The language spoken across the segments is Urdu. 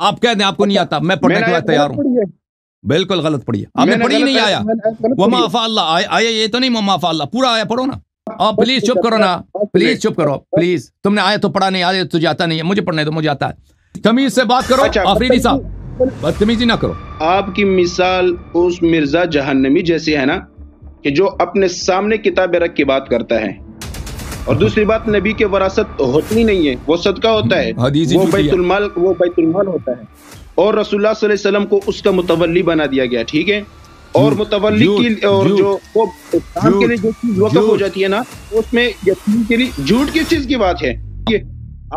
آپ کہہ دیں آپ کو نہیں آتا، میں پڑھنے کے لیے تیار ہوں. بالکل غلط پڑھی ہے آپ نے، پڑھی نہیں آیا. وما افاء اللہ آیا یہ تو نہیں، وما افاء اللہ پورا آیا پڑھو نا. آپ پلیز چپ کرو نا، پلیز چپ کرو پلیز. تم نے آیا تو پڑھا نہیں، آیا تجھے آتا نہیں ہے، مجھے پڑھنے دو، مجھے آتا ہے. تمیز سے بات کرو آفریدی صاحب، بدتمیزی نہ کرو. آپ کی مثال اس مرزا جہنمی جیسی ہے نا کہ جو اپنے سامنے کتابیں رکھ کے بات کرتا ہے. اور دوسری بات، نبی کے وراثت ہوتی نہیں ہے، وہ صدقہ ہوتا ہے، وہ بیت المال ہوتا ہے. اور رسول اللہ صلی اللہ علیہ وسلم کو اس کا متولی بنا دیا گیا. ٹھیک ہے، اور متولی کی اور جو وہ اسلام کے لیے جو چیز وقف ہو جاتی ہے نا، اس میں یتیم کے لیے جھوٹ کس چیز کی بات ہے؟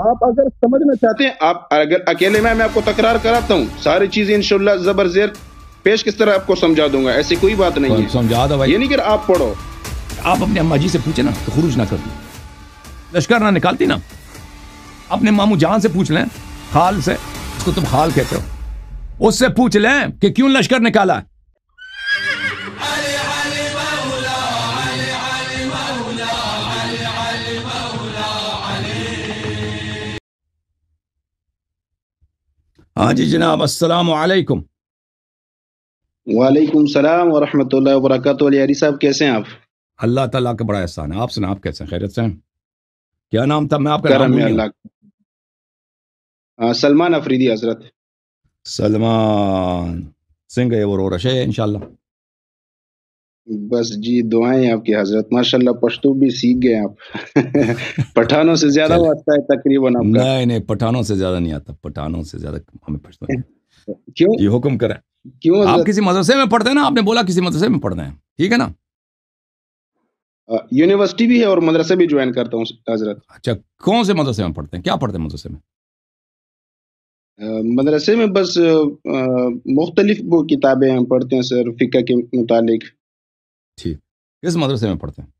آپ اگر سمجھنا چاہتے ہیں، آپ اگر اکیلے میں آپ کو تکرار کراتا ہوں ساری چیزیں انشاءاللہ زبر زیر پیش کس طرح آپ کو سمجھا دوں گا، ایسی کوئی بات نہیں ہے. سمجھا دو بھائی، یہ نہیں کہ آپ پڑھو. آپ اپنے اما جی سے پوچھیں نا تو خروج نہ کرتی، لشکر نہ نکالتی نا. اپنے ماموں جان سے پوچھ لیں، خال سے، اس کو تم خال کہتے ہو، اس سے پوچھ لیں کہ کیوں لشکر نکالا. ہاں جی جناب، السلام علیکم. وعلیکم السلام ورحمۃ اللہ وبرکاتہ. علی صاحب کیسے ہیں آپ؟ اللہ تعالیٰ کا بڑا احسان ہے. آپ سنا، آپ کیسے ہیں؟ خیریت سے ہیں؟ کیا نام تھا؟ میں آپ کا نام کرم بھول اللہ. سلمان افریدی حضرت. سلمان سنگھ ہے وہ رشے انشاءاللہ. بس جی دعائیں آپ کی حضرت. ماشاءاللہ پشتو بھی سیکھ گئے آپ. پٹھانوں سے زیادہ واسطہ ہے تقریباً آپ کا. نہیں پٹھانوں سے زیادہ نہیں آتا، پٹھانوں سے زیادہ ہمیں پشتو نہیں. کیوں؟ یہ حکم کریں. کیوں آپ حضرت؟ کسی مدرسے میں پڑھتے ہیں نا، آپ نے بولا کسی مدرسے میں پڑھتے ہیں، ٹھیک ہے نا. یونیورسٹی بھی ہے اور مدرسے بھی جوائن کرتا ہوں حضرت. اچھا، کون سے مدرسے میں پڑھتے ہیں؟ کیا پڑھتے ہیں مدرسے میں؟ مدرسے میں بس مختلف وہ کتابیں ہم پڑھتے ہیں سر، فقہ کے متعلق. ٹھیک، کس مدرسے میں پڑھتے ہیں؟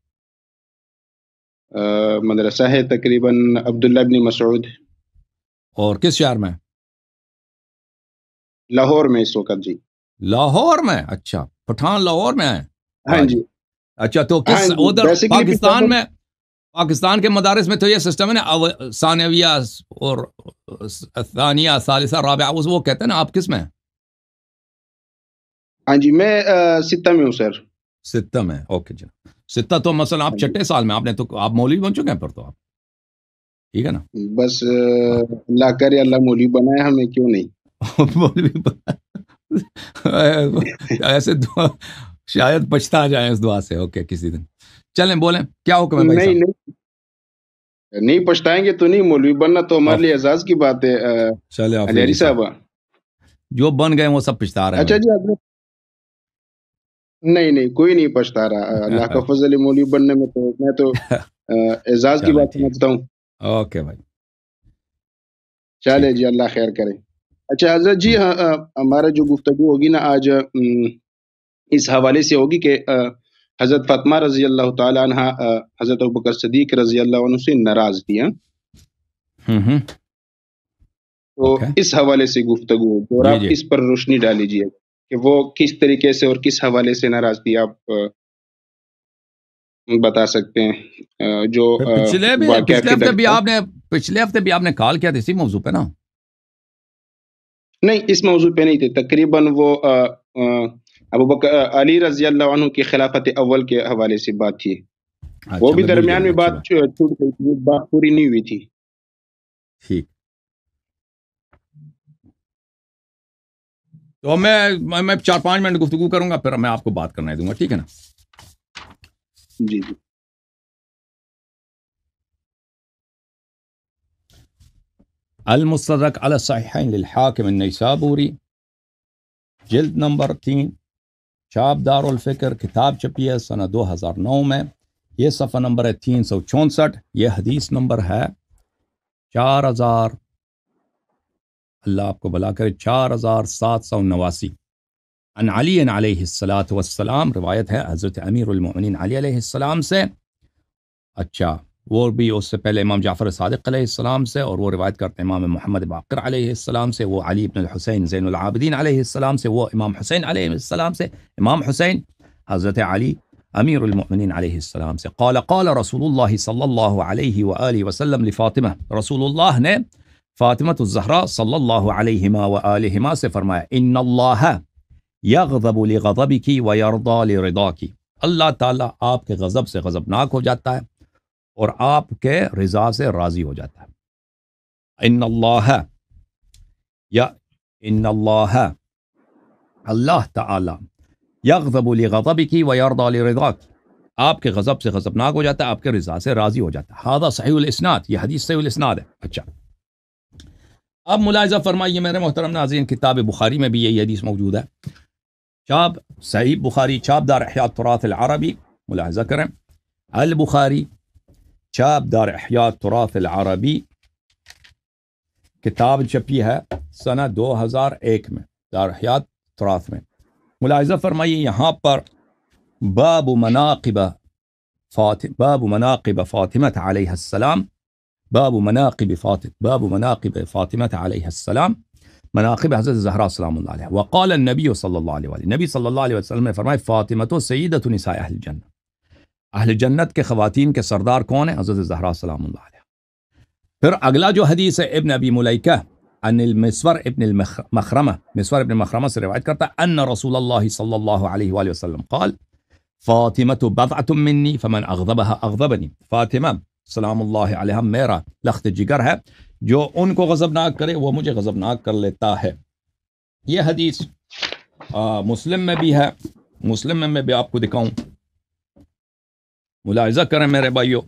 مدرسہ ہے تقریباً عبداللہ ابن مسعود. اور کس شہر میں؟ لاہور میں اس وقت. جی لاہور میں. اچھا، پٹھان لاہور میں ہے. ہاں جی. اچھا، تو کس ادھر پاکستان میں، پاکستان کے مدارس میں تو یہ سسٹم ہے نا، ثانویہ اور ثانیہ ثالثہ رابعہ، وہ کہتے ہیں نا. آپ کس میں ہیں؟ ہاں جی، میں ستہ میں ہوں سر. ستہ میں، اوکے جی. ستہ تو مثلا آپ چھٹے سال میں، آپ نے تو آپ مولوی بن چکے ہیں پھر تو آپ، ٹھیک ہے نا. بس اللہ کرے اللہ مولوی بنائے ہمیں، کیوں نہیں. مولوی ایسے دعا شاید پچھتا جائیں اس دعا سے. اوکے، کسی دن چلیں بولیں کیا حکم ہے بھائی صاحب؟ نہیں پچھتائیں گے تو نہیں. مولوی بننا تو ہمارے لیے اعزاز کی بات ہے. چلے علی صاحب جو بن گئے وہ سب پچھتا رہے ہیں. اچھا جی، نہیں کوئی نہیں پچھتا رہا. اللہ کا فضل مولوی بننے میں، تو میں تو اعزاز کی بات سمجھتا ہوں. اوکے بھائی، چلے جی، اللہ خیر کرے. اچھا حضرت جی، ہمارا جو گفتگو ہوگی نا آج اس حوالے سے ہوگی کہ حضرت فاطمہ رضی اللہ تعالی عنہ حضرت ابوبکر صدیق رضی اللہ عنہ سے ناراض تھی. تو اس حوالے سے گفتگو ہوگی اور آپ اس پر روشنی ڈال لیجیے کہ وہ کس طریقے سے اور کس حوالے سے ناراض تھی. آپ بتا سکتے ہیں جو پچھلے ہفتے بھی آپ نے کال کیا تھا اسی موضوع پہ نا؟ نہیں، اس موضوع پہ نہیں تھے. تقریباً وہ ابوبکر علی رضی اللہ عنہ کی خلافت اول کے حوالے سے بات تھی. وہ بھی درمیان میں بات چھوٹ گئی تھی، بات پوری نہیں ہوئی تھی. ٹھیک، تو میں 4-5 منٹ گفتگو کروں گا، پھر میں آپ کو بات کرنے دوں گا، ٹھیک ہے نا؟ جی. المستدرک علی الصحیحین للحاکم النیسابوری، جلد نمبر 3، چھاپ دار الفکر، کتاب چھپی ہے سنہ 2009 میں. یہ صفحہ نمبر ہے 364. یہ حدیث نمبر ہے 4000، اللہ آپ کو بھلا کرے، 4789. عن علی علیہ الصلاۃ والسلام، روایت ہے حضرت امیر المؤمنین علی علیہ السلام سے. اچھا، وہ بھی اس سے پہلے امام جعفر صادق علیہ السلام سے، اور وہ روایت کرتے ہیں امام محمد باقر علیہ السلام سے، وہ علی بن الحسین زین العابدین علیہ السلام سے، وہ امام حسین علیہ السلام سے، امام حسین حضرت علی امیر المؤمنین علیہ السلام سے. قال رسول اللہ صلی اللہ علیہ وآلہ وسلم لفاطمہ، رسول اللہ نے فاطمۃ الزہرا صلی اللہ علیہما وآلہما سے فرمایا ان اللہ یغضب لغضبک ویرضی لرضاک، اللہ تعالیٰ آپ کے غضب سے غضبناک ہو جاتا ہے اور آپ کے رضا سے راضی ہو جاتا ہے۔ ان اللہ اللہ تعالیٰ یغضب لغضبک ویرضی لرضاک، آپ کے غضب سے غضبناک ہو جاتا ہے، آپ کے رضا سے راضی ہو جاتا ہے۔ ھذا صحیح الاسناد، یہ حدیث صحیح الاسناد ہے۔ اچھا، اب ملاحظہ فرمائیے میرے محترم ناظرین، کتاب بخاری میں بھی یہی حدیث موجود ہے، چاپ صحیح بخاری، چاپ دار احیاء التراث العربی، ملاحظہ کریں، البخاری چاپ دار احیاء التراث العربی، کتاب چھپی ہے سنہ 2001 میں دار احیاء التراث میں۔ ملاحظہ فرمائیے یہاں پر باب مناقب فاطمہ علیہ السلام، باب مناقب فاطمہ علیہ السلام، مناقب حضرت زہرا سلام اللہ علیہ۔ وقال النبی صلی اللہ علیہ وسلم، نبی صلی اللہ علیہ وسلم نے فرمایا فاطمہ سیدۃ نساء اہل الجنہ، اہل جنت کے خواتین کے سردار کون ہیں؟ حضرت زہرا سلام اللہ علیہ۔ پھر اگلا جو حدیث ہے ابن ابی ملیکہ ان المسور ابن مخرمہ سے روایت کرتا ہے ان رسول اللہ صلی اللہ علیہ وآلہ وسلم قال فاطمۃ بضعۃ منی فمن اغضبها اغضبنی، فاطمہ سلام اللہ علیہ میرا لخت جگر ہے، جو ان کو غضبناک کرے وہ مجھے غضبناک کر لیتا ہے۔ یہ حدیث مسلم میں بھی ہے، مسلم میں بھی آپ کو دکھاؤں، ملاحظہ کریں میرے بھائیو،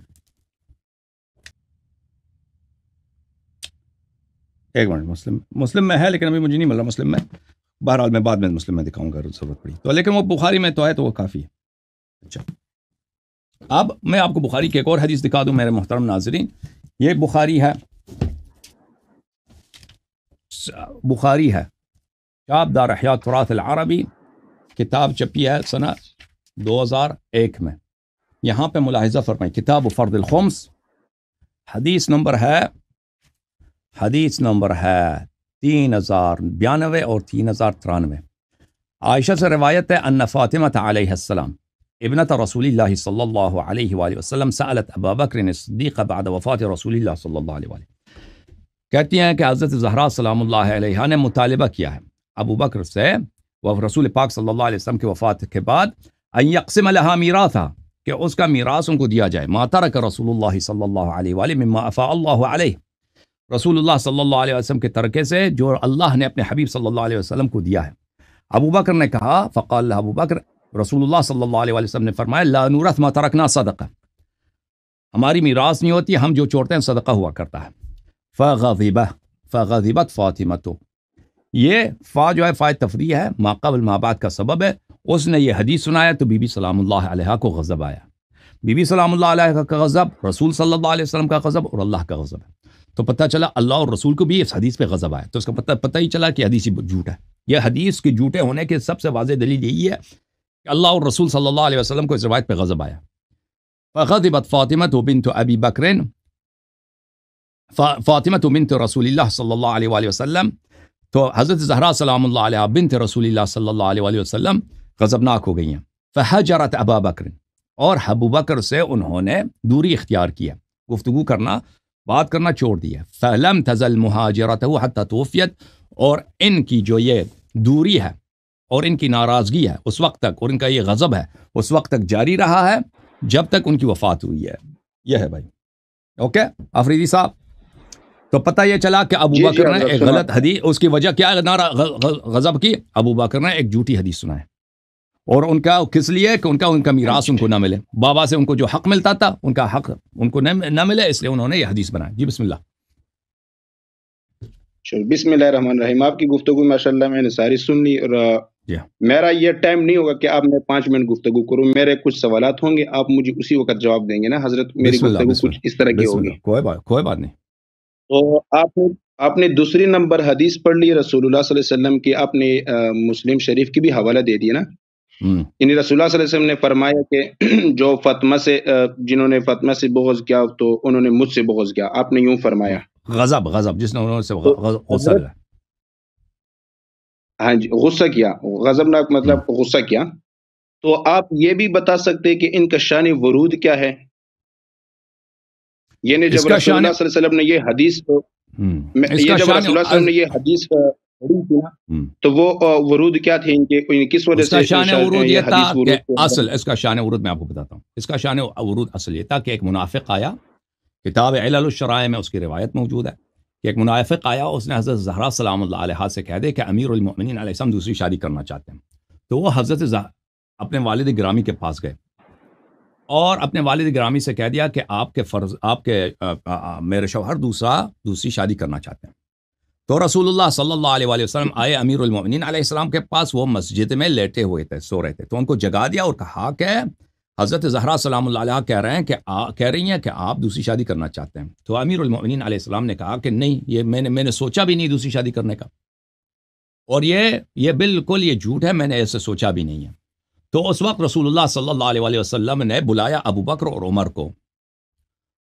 ایک منٹ، مسلم میں ہے لیکن ابھی مجھے نہیں مل رہا مسلم میں، بہرحال میں بعد میں مسلم میں دکھاؤں گا ضرورت پڑی تو، لیکن وہ بخاری میں تو ہے تو وہ کافی ہے۔ اچھا، اب میں آپ کو بخاری کی ایک اور حدیث دکھا دوں میرے محترم ناظرین، یہ بخاری ہے چاپ دار احیاء التراث العربی، کتاب چھپی ہے سنہ 2001 میں۔ یہاں پہ ملاحظہ فرمائیں، کتاب فرض الخمس، حدیث نمبر ہے 3092 اور 3093۔ عائشہ سے روایت ہے ان فاطمہ علیہ السلام ابنت رسول اللہ صلی اللہ علیہ وآلہ وسلم سألت ابا بکر الصدیق بعد وفات رسول اللہ صلی اللہ علیہ وآلہ، کہتی ہیں کہ حضرت زہرا سلام اللہ علیہ نے مطالبہ کیا ہے ابو بکر سے وہ رسول پاک صلی اللہ علیہ وسلم کی وفات کے بعد ان یقسم لها میراثا، کہ اس کا میراث ان کو دیا جائے، ما ترک رسول اللہ صلی اللہ علیہ وآلہ مما افاء اللہ علیہ، رسول اللہ صلی اللہ علیہ وسلم کے ترکے سے جو اللہ نے اپنے حبیب صلی اللہ علیہ وسلم کو دیا ہے۔ ابو بکر نے کہا فقال ابو بکر، رسول اللہ صلی اللہ علیہ وسلم نے فرمایا لا نورث ما ترکنا صدقہ، ہماری میراث نہیں ہوتی، ہم جو چھوڑتے ہیں صدقہ ہوا کرتا ہے۔ فغضبت فاطمہ، تو یہ فا جو ہے فا تفریح ہے، ما قبل ما بعد کا سبب ہے، اس نے یہ حدیث سنایا تو بی بی سلام اللہ علیہ کو غضب آیا، بی بی سلام اللہ علیہ کا غضب، رسول صلی اللہ علیہ وسلم کا غضب اور اللہ کا غضب ہے، تو پتہ چلا اللہ اور رسول کو بھی اس حدیث پہ غضب آیا، تو اس کا پتہ ہی چلا کہ حدیث جھوٹ ہے۔ یہ حدیث کے جھوٹے ہونے کے سب سے واضح دلیل یہی ہے کہ اللہ اور رسول صلی اللہ علیہ وسلم کو اس روایت پہ غضب آیا۔ فغضبت فاطمہ بنت ابی بکر، فاطمہ بنت رسول اللہ صلی اللہ علیہ وآلہ وسلم، تو حضرت زہرا سلام اللہ علیہ بنت رسول اللہ صلی اللہ علیہ وآلہ وسلم غضبناک ہو گئی ہیں۔ فحجرت ابا بکر، اور ابو بکر سے انہوں نے دوری اختیار کیا، گفتگو کرنا، بات کرنا چھوڑ دیا۔ فلم تزل مہاجرته حتی توفیت، اور ان کی جو یہ دوری ہے اور ان کی ناراضگی ہے اس وقت تک، اور ان کا یہ غضب ہے اس وقت تک جاری رہا ہے جب تک ان کی وفات ہوئی ہے۔ یہ ہے بھائی، اوکے آفریدی صاحب، تو پتہ یہ چلا کہ ابو بکر نے ایک غلط حدیث، اس کی وجہ کیا غضب کی، ابو بکر نے ایک جھوٹی حدیث سنا ہے، اور ان کا کس لیے کہ ان کا میراث ان کو نہ ملے، بابا سے ان کو جو حق ملتا تھا ان کا حق ان کو نہ ملے، اس لیے انہوں نے یہ حدیث بنایا۔ جی بسم اللہ۔ بسم اللہ الرحمن الرحیم۔ آپ کی گفتگو ماشاءاللہ میں نے ساری سن لی، اور میرا یہ ٹائم نہیں ہوگا کہ آپ میں 5 منٹ گفتگو کروں، میرے کچھ سوالات ہوں گے، آپ مجھے اسی وقت جواب دیں گے نا حضرت، میری گفتگو کچھ اس طرح کی ہوگی۔ کوئی بات نہیں۔ تو آپ نے دوسری نمبر حدیث پڑھ لی رسول اللہ صلی اللہ علیہ وسلم کی، آپ نے مسلم شریف کی بھی حوالہ دے دیا نا، یعنی رسول اللہ صلی اللہ علیہ وسلم نے فرمایا کہ جو فاطمہ سے، جنہوں نے فاطمہ سے بغض کیا تو انہوں نے مجھ سے بغض کیا، آپ نے یوں فرمایا غضب جس نے انہوں سے غصہ کیا، ہاں جی غصہ کیا، غضب ناک مطلب غصہ کیا، تو آپ یہ بھی بتا سکتے کہ ان کا شان ورود کیا ہے، یعنی جب رسول اللہ صلی اللہ علیہ وسلم نے یہ حدیث پڑھی تھی نا تو وہ ورود کیا تھے ان کے، کس وجہ سے شان ورود یہ تھا کہ اصل اس کا شان ورود میں آپ کو بتاتا ہوں. اس کا شان ورود اصل یہ تھا کہ ایک منافق آیا، کتاب علل الشرائع میں اس کی روایت موجود ہے کہ ایک منافق آیا، اس نے حضرت زہرا سلام اللہ علیہا سے کہہ دے کہ امیر المؤمنین علیہ السلام دوسری شادی کرنا چاہتے ہیں. تو وہ حضرت اپنے والد گرامی کے پاس گئے اور اپنے والد گرامی سے کہہ دیا کہ آپ کے میرے شوہر دوسری شادی کرنا چاہتے ہیں. تو رسول اللہ صلی اللہ علیہ وسلم آئے امیر المؤمنین علیہ السلام کے پاس. وہ مسجد میں لیٹے ہوئے تھے، سو رہے تھے. تو ان کو جگا دیا اور کہا کہ حضرت زہرا سلام اللہ علیہ کہہ رہی ہیں کہ آپ دوسری شادی کرنا چاہتے ہیں. تو امیر المؤمنین علیہ السلام نے کہا کہ نہیں، یہ میں نے سوچا بھی نہیں دوسری شادی کرنے کا، اور یہ بالکل یہ جھوٹ ہے، میں نے ایسے سوچا بھی نہیں ہے. تو اس وقت رسول اللہ صلی اللہ علیہ وسلم نے بلایا ابو بکر اور عمر کو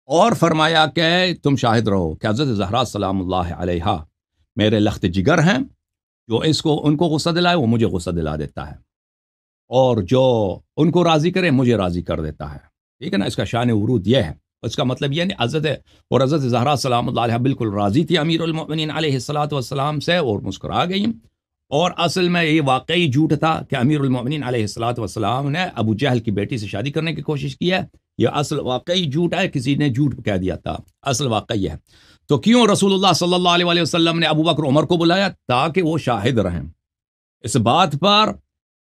اور فرمایا کہ تم شاہد رہو کہ حضرت زہرا سلام اللہ علیہ میرے لخت جگر ہیں، جو ان کو غصہ دلائے وہ مجھے غصہ دلا دیتا ہے، اور جو ان کو راضی کرے مجھے راضی کر دیتا ہے. ٹھیک ہے نا. اس کا شان ورود یہ ہے. اس کا مطلب یہ نہیں حضرت زہرا سلام اللہ علیہ بالکل راضی تھی امیر المؤمنین علیہ السلام سے اور مسکرا گئی. اور اصل میں یہ واقعی جھوٹ تھا کہ امیر المؤمنین علیہ السلام نے ابو جہل کی بیٹی سے شادی کرنے کی کوشش کی ہے. یہ اصل واقعی جھوٹ ہے، کسی نے جھوٹ کہہ دیا تھا. اصل واقعی ہے. تو کیوں رسول اللہ صلی اللہ علیہ وسلم نے ابو بکر عمر کو بلایا؟ تاکہ وہ شاہد رہیں اس بات پر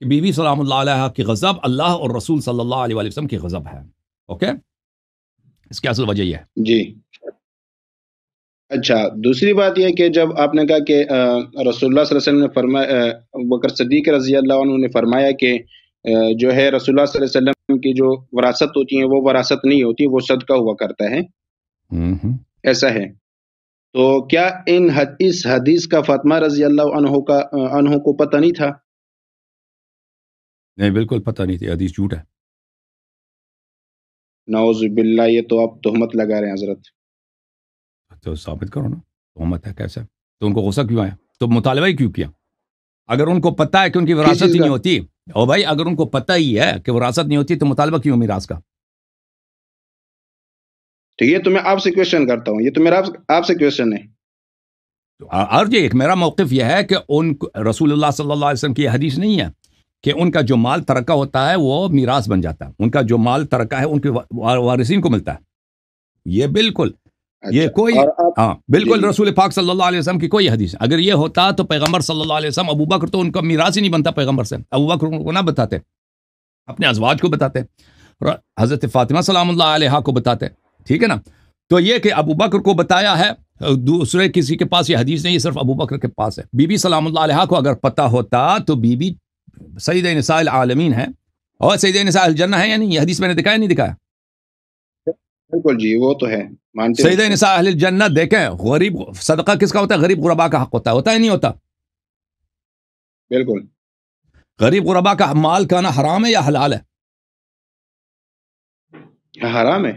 کہ بی بی سلام اللہ علیہ کی غضب اللہ اور رسول صلی اللہ علیہ وسلم کی غضب ہے. اوکے، اس کی اصل وجہ یہ ہے. جی اچھا، دوسری بات یہ کہ جب آپ نے کہا کہ رسول اللہ صلی اللہ علیہ وسلم نے فرمایا، بکر صدیق رضی اللہ عنہ نے فرمایا کہ جو ہے رسول اللہ صلی اللہ علیہ وسلم کی جو وراثت ہوتی ہیں وہ وراثت نہیں ہوتی، وہ صدقہ ہوا کرتا ہے، ایسا ہے. تو کیا اس حدیث کا فاطمہ رضی اللہ عنہ کو پتہ نہیں تھا؟ نہیں، بالکل پتہ نہیں تھی. حدیث جھوٹ ہے. نعوذ باللہ، یہ تو آپ تہمت لگا رہے ہیں حضرت. تو ثابت کرو نا تہمت ہے کیسے. تو ان کو غصہ کیوں آیا؟ تو مطالبہ ہی کیوں کیا؟ اگر ان کو پتہ ہے کہ ان کی وراثت ہی نہیں ہوتی، اور بھائی اگر ان کو پتہ ہی ہے کہ وراثت نہیں ہوتی تو مطالبہ کیوں میراث کا؟ تو یہ تو میں آپ سے کویشچن کرتا ہوں، یہ تو میرا آپ سے کویشچن ہے. اور یہ ایک میرا موقف یہ ہے کہ رسول اللہ صلی اللہ علیہ وسلم کی یہ حدیث نہیں ہے کہ ان کا جو مال ترکہ ہوتا ہے وہ میراث بن جاتا ہے. ان کا جو مال ترکہ ہے ان کے وارثین کو ملتا ہے. یہ بالکل یہ کوئی بالکل رسول پاک صلی اللہ علیہ وسلم کی کوئی حدیث. اگر یہ ہوتا تو پیغمبر صلی اللہ علیہ وسلم، ابو بکر تو ان کا میراث ہی نہیں بنتا پیغمبر سے. ابو بکر کو نہ بتاتے، اپنے ازواج کو بتاتے، حضرت فاطمہ سلام اللہ علیہ کو بتاتے. ٹھیک ہے نا. تو یہ کہ ابو بکر کو بتایا ہے، دوسرے کسی کے پاس یہ حدیث نہیں، صرف ابو بکر کے پاس ہے. بی بی سلام اللہ علیہ کو اگر پتہ ہوتا تو بی بی سید نساء العالمین ہے اور سید نساء الجنہ ہے یا نہیں؟ یہ حدیث میں نے دکھایا نہیں دکھایا؟ بالکل جی، وہ تو ہے، مانتے سید نساء اہل الجنہ. دیکھیں غریب صدقہ کس کا ہوتا ہے؟ غریب غربا کا حق ہوتا ہے نہیں ہوتا؟ بالکل. غریب غربا کا مال کھانا حرام ہے یا حلال ہے؟ حرام ہے.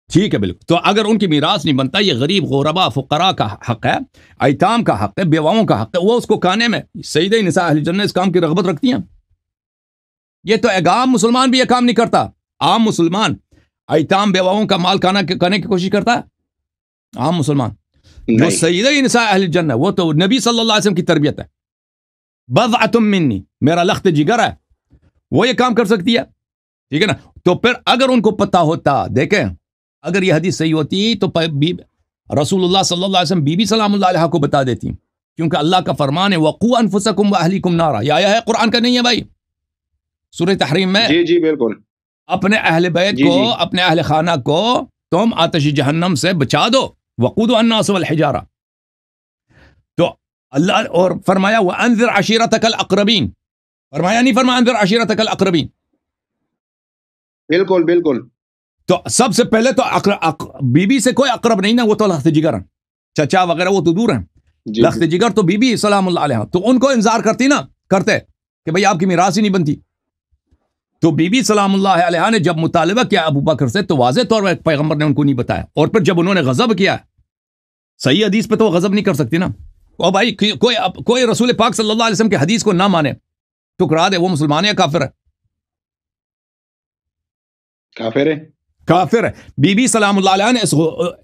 ٹھیک ہے، بالکل. تو اگر ان کی میراث نہیں بنتا، یہ غریب غربا فقراء کا حق ہے، ایتام کا حق ہے، بیواؤں کا حق ہے، وہ اس کو کھانے میں سید نساء اہل الجنہ اس کام کی رغبت رکھتی ہیں. یہ تو ایک عام مسلمان بھی یہ کام نہیں کرتا. عام مسلمان ایتام بیواؤں کا مال کھانے کی کوشش کرتا ہے؟ عام مسلمان جو سید نساء اہل الجنہ، وہ تو نبی صلی اللہ علیہ وسلم کی تربیت ہے. بضعۃ منی، میرا لخت جگر ہے، وہ یہ کام کر سکتی ہے. ٹھیک ہے نا. تو پھر اگر ان کو پتہ ہوتا، دیکھیں اگر یہ حدیث صحیح ہوتی تو رسول اللہ صلی اللہ علیہ وسلم بی بی سلام اللہ علیہ کو بتا دیتی، کیونکہ اللہ کا فرمان ہے وقوا انفسکم واہلیکم نارا. یہ آیا ہے قرآن کا نہیں ہے بھائی، سورہ تحریم میں. جی جی بالکل. اپنے اہل بیت کو، اپنے اہل خانہ کو تم آتش جہنم سے بچا دو. وقودها الناس والحجارہ. تو اللہ اور فرمایا وانذر عشیرتک الاقربین. فرمایا نہیں فرمایا انذر عشیرتک الاقربین؟ بالکل بالکل. تو سب سے پہلے تو بی بی سے کوئی اقرب نہیں نا، وہ تو لخت جگر ہیں، چچا وغیرہ وہ تو دور ہیں. لخت جگر تو بی بی سلام اللہ علیہ، تو ان کو انذار کرتے کہ بھئی آپ کی میراث ہی نہیں بنتی. تو بی بی سلام اللہ علیہ نے جب مطالبہ کیا ابو بکر سے تو واضح طور پر پیغمبر نے ان کو نہیں بتایا. اور پھر جب انہوں نے غضب کیا، صحیح حدیث پہ تو وہ غضب نہیں کر سکتی نا. اور بھائی کوئی رسول پاک صلی اللہ علیہ وسلم کی حدیث کو نہ مانے، ٹکرا دے، وہ مسلمان ہے کافر ہے؟ کافر ہے. کافر ہے. بی بی سلام اللہ علیہ نے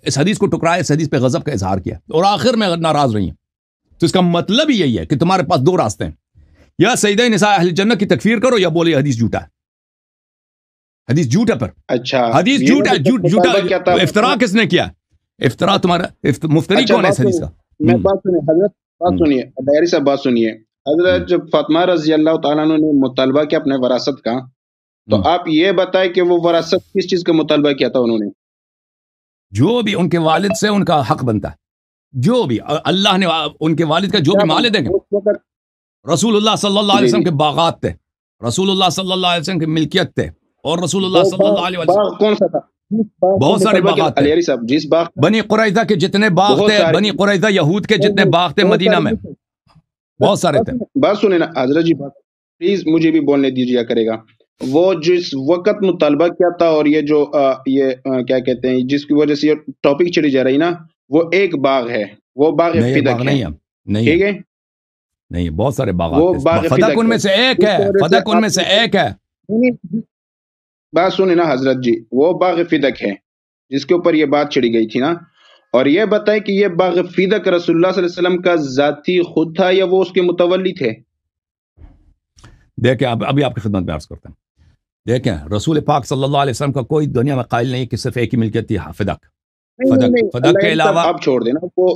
اس حدیث کو ٹکرایا, اس حدیث پہ غضب کا اظہار کیا اور آخر میں ناراض رہی ہیں. تو اس کا مطلب یہی ہے کہ تمہارے پاس دو راستے ہیں, یا سیدہ نساء اہل جنت کی تکفیر کرو یا بولے حدیث جھوٹا ہے, حدیث جھوٹا پر. اچھا حدیث جھوٹا, جھوٹا افطرا کس نے کیا؟ افطرا تمہارا مفتری کون ہے اس حدیث کا؟ میں بات سنیں حضرت, بات سنیے ڈائری صاحب, بات سنیے حضرت. جب فاطمہ رضی اللہ تعالیٰ عنہ نے مطالبہ کیا اپنے وراثت کا, تو آپ یہ بتائیں کہ وہ وراثت کس چیز کا مطالبہ کیا تھا انہوں نے؟ جو بھی ان کے والد سے ان کا حق بنتا ہے, جو بھی اللہ نے ان کے والد کا جو بھی مال دے گا. رسول اللہ صلی اللہ علیہ وسلم کے باغات تھے, رسول اللہ صلی اللہ علیہ وسلم کی ملکیت تھے, اور رسول اللہ صلی اللہ علیہ وسلم کون سا تھا؟ بہت سارے باغات تھے. جس باغ بنی قریظہ کے جتنے باغ تھے, بنی قریظہ یہود کے جتنے باغ تھے مدینہ میں, بہت سارے تھے. بات سنیں نا حضرت جی, بات پلیز مجھے بھی بولنے دیجیے کرے گا. وہ جس وقت مطالبہ کیا تھا, اور یہ جو یہ کیا کہتے ہیں جس کی وجہ سے یہ ٹاپک چڑھی جا رہی نا, وہ ایک باغ ہے, وہ باغ فدق ہے. ٹھیک ہے, نہیں بہت سارے باغات, فدق ان میں سے ایک ہے, فدق ان میں سے ایک ہے. بات سنیں نا حضرت جی, وہ باغ فدق ہے جس کے اوپر یہ بات چڑھی گئی تھی نا. اور یہ بتائیں کہ یہ باغ فدق رسول اللہ صلی اللہ علیہ وسلم کا ذاتی خود تھا یا وہ اس کے متولی تھے؟ دیکھیں ابھی آپ کی خدمت میں عرض کرتا ہوں. دیکھیں رسول پاک صلی اللہ علیہ وسلم کا کوئی دنیا میں قائل نہیں کہ صرف ایک ہی ملکیت تھی, فدق. فدق کے علاوہ آپ چھوڑ دیں نا وہ,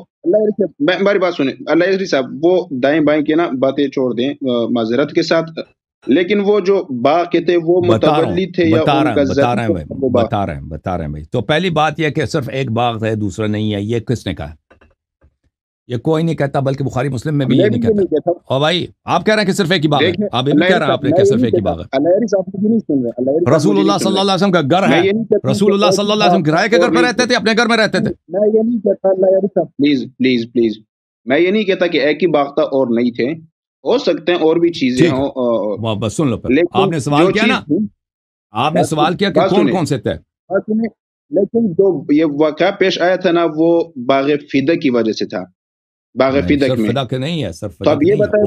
ہماری بات سنیں اللہ صاحب, وہ دائیں بائیں کی نا باتیں چھوڑ دیں معذرت کے ساتھ, لیکن وہ جو باغ کے تھے وہ متولی تھے یا ان کا ذاتی؟ بتا رہے ہیں بھائی. تو پہلی بات یہ کہ صرف ایک باغ ہے دوسرا نہیں ہے, یہ کس نے کہا؟ یہ کوئی نہیں کہتا, بلکہ بخاری مسلم میں بھی یہ نہیں کہتا. اور بھائی آپ کہہ رہے ہیں کہ صرف ایک ہی باغ ہے, آپ یہ بھی کہہ رہے ہیں آپ نے کہ صرف ایک ہی باغ ہے. رسول اللہ صلی اللہ علیہ وسلم کا گھر ہے, رسول اللہ صلی اللہ علیہ وسلم کرائے کے گھر پہ رہتے تھے, اپنے گھر میں رہتے تھے. میں یہ نہیں کہتا, پلیز پلیز پلیز, میں یہ نہیں کہتا کہ ایک ہی باغ تھا اور نہیں تھے, ہو سکتے ہیں اور بھی چیزیں ہوں. بس سن لو, آپ نے سوال کیا نا, آپ نے سوال کیا کہ کون کون سے تھے, لیکن جو یہ واقعہ پیش آیا تھا نا وہ باغ فدق کی وجہ سے تھا. باغ فدق میں فدق نہیں ہے صرف, تو اب یہ بتائیں